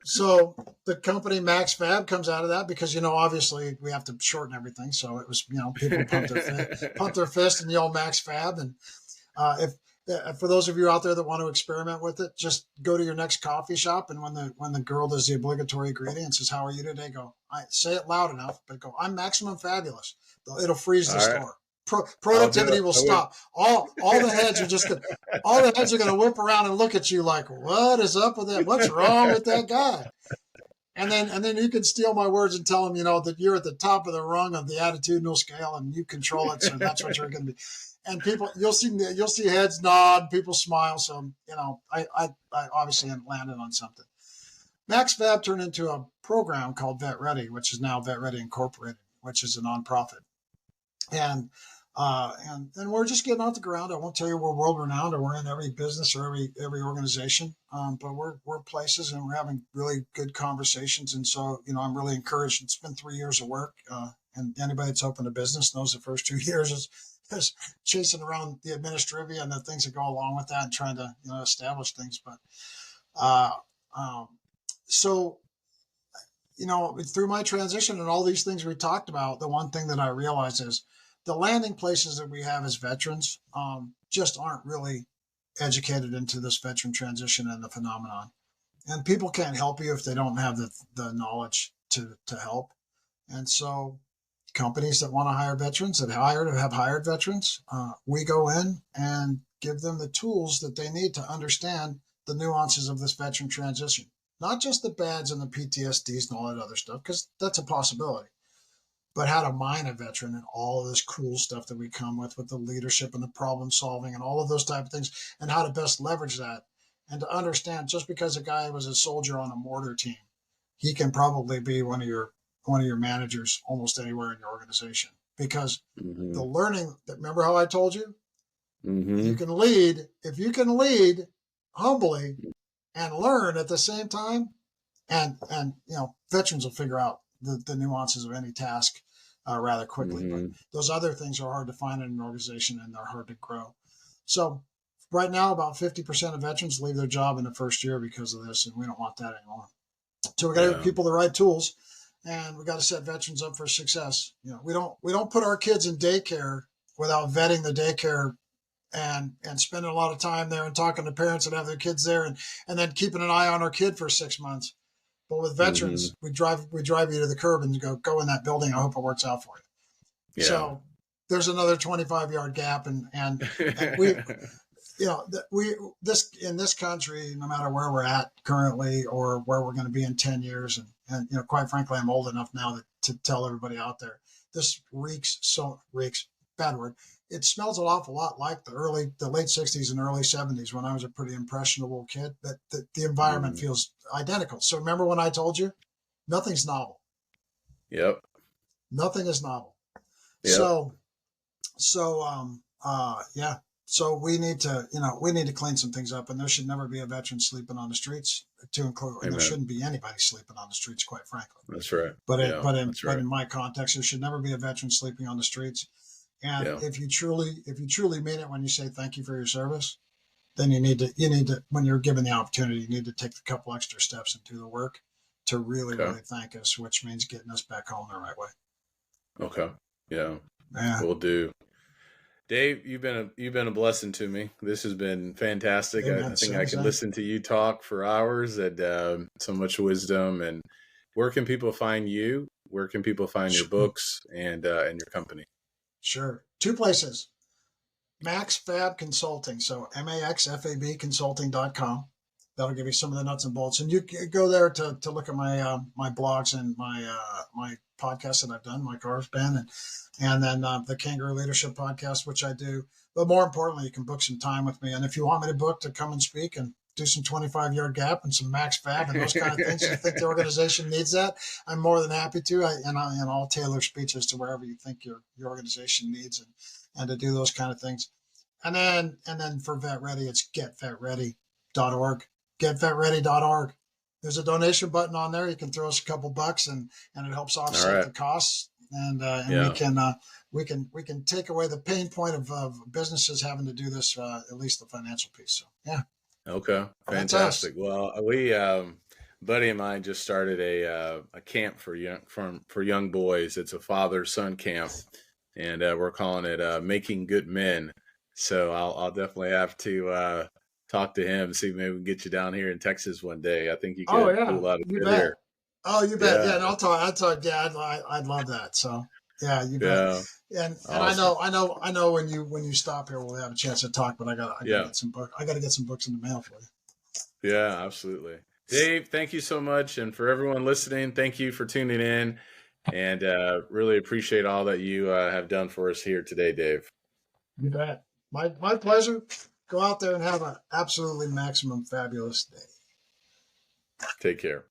So the company Max Fab comes out of that because, obviously we have to shorten everything. So it was, people pump their fist and yell Max Fab. And for those of you out there that want to experiment with it, just go to your next coffee shop. And when the girl does the obligatory greeting and says, "How are you today?" Go, say it loud enough, but go, "I'm maximum fabulous." It'll freeze the store. Productivity will stop. All the heads are going to whip around and look at you like, "What is up with that? What's wrong with that guy?" And then you can steal my words and tell them, that you're at the top of the rung of the attitudinal scale and you control it. So that's what you're going to be. And people, you'll see heads nod, people smile. So, I obviously haven't landed on something. Max Fab turned into a program called Vet Ready, which is now Vet Ready Incorporated, which is a nonprofit. And we're just getting off the ground. I won't tell you we're world renowned or we're in every business or every organization, but we're places and we're having really good conversations. And so, I'm really encouraged. It's been 3 years of work, and anybody that's opened a business knows the first 2 years is chasing around the administrivia and the things that go along with that and trying to establish things. But so. Through my transition and all these things we talked about, the one thing that I realized is the landing places that we have as veterans just aren't really educated into this veteran transition and the phenomenon. And people can't help you if they don't have the knowledge to help. And so companies that want to hire veterans, that have hired veterans, we go in and give them the tools that they need to understand the nuances of this veteran transition. Not just the BADs and the PTSDs and all that other stuff, because that's a possibility, but how to mine a veteran and all of this cool stuff that we come with the leadership and the problem solving and all of those type of things, and how to best leverage that. And to understand, just because a guy was a soldier on a mortar team, he can probably be one of your managers almost anywhere in your organization, because the learning, remember how I told you, you can lead, if you can lead humbly and learn at the same time, and veterans will figure out the nuances of any task rather quickly. But those other things are hard to find in an organization, and they're hard to grow. So right now, about 50% of veterans leave their job in the first year because of this, and we don't want that anymore. So we got to give people the right tools, and we got to set veterans up for success. We don't put our kids in daycare without vetting the daycare and spending a lot of time there and talking to parents that have their kids there, and then keeping an eye on our kid for 6 months But with Mm-hmm. veterans, we drive you to the curb and you go in that building. I hope it works out for you. Yeah. So there's another 25-yard gap, and we, in this country, no matter where we're at currently or where we're going to be in 10 years, and quite frankly, I'm old enough now to tell everybody out there, this reeks, bad word. It smells an awful lot like the late 60s and early 70s when I was a pretty impressionable kid. That the environment feels identical. So remember when I told you, nothing's novel. Yep. Nothing is novel. Yep. So we need to clean some things up, and there should never be a veteran sleeping on the streets to include, and there shouldn't be anybody sleeping on the streets, quite frankly. That's right. But in my context, there should never be a veteran sleeping on the streets. And if you truly mean it when you say thank you for your service, then you need to, when you're given the opportunity, you need to take a couple extra steps and do the work to really thank us, which means getting us back home the right way. Okay. Yeah. Will do. Dave, you've been a blessing to me. This has been fantastic. I think I could listen to you talk for hours, and so much wisdom. And where can people find you? Where can people find your books and your company? Sure. 2 places. Max Fab Consulting. So MAXFAB consulting.com. That'll give you some of the nuts and bolts. And you go there to look at my my blogs and my podcasts that I've done, my Cars Band, and then the Kangaroo Leadership Podcast, which I do. But more importantly, you can book some time with me. And if you want me to book to come and speak and do some 25-yard gap and some max fab and those kind of things, you think the organization needs that, I'm more than happy to. I'll tailor speeches to wherever you think your organization needs and to do those kind of things. And then for Vet Ready, it's getvetready.org. Getvetready.org. There's a donation button on there. You can throw us a couple bucks and it helps offset the costs. And we can take away the pain point of businesses having to do this, at least the financial piece. So yeah. Okay. Fantastic. Well, we buddy of mine just started a camp for young boys. It's a father-son camp, and we're calling it Making Good Men. So I'll definitely have to talk to him, see if maybe we can get you down here in Texas one day. I think you could do a lot of good here. Oh, you bet. Yeah, and I'll talk. Yeah, I'd love that. So yeah, you bet. And awesome. I know when you stop here, we'll have a chance to talk. But I got to get some books. I got to get some books in the mail for you. Yeah, absolutely. Dave, thank you so much, and for everyone listening, thank you for tuning in, and really appreciate all that you have done for us here today, Dave. You bet. My pleasure. Go out there and have an absolutely maximum fabulous day. Take care.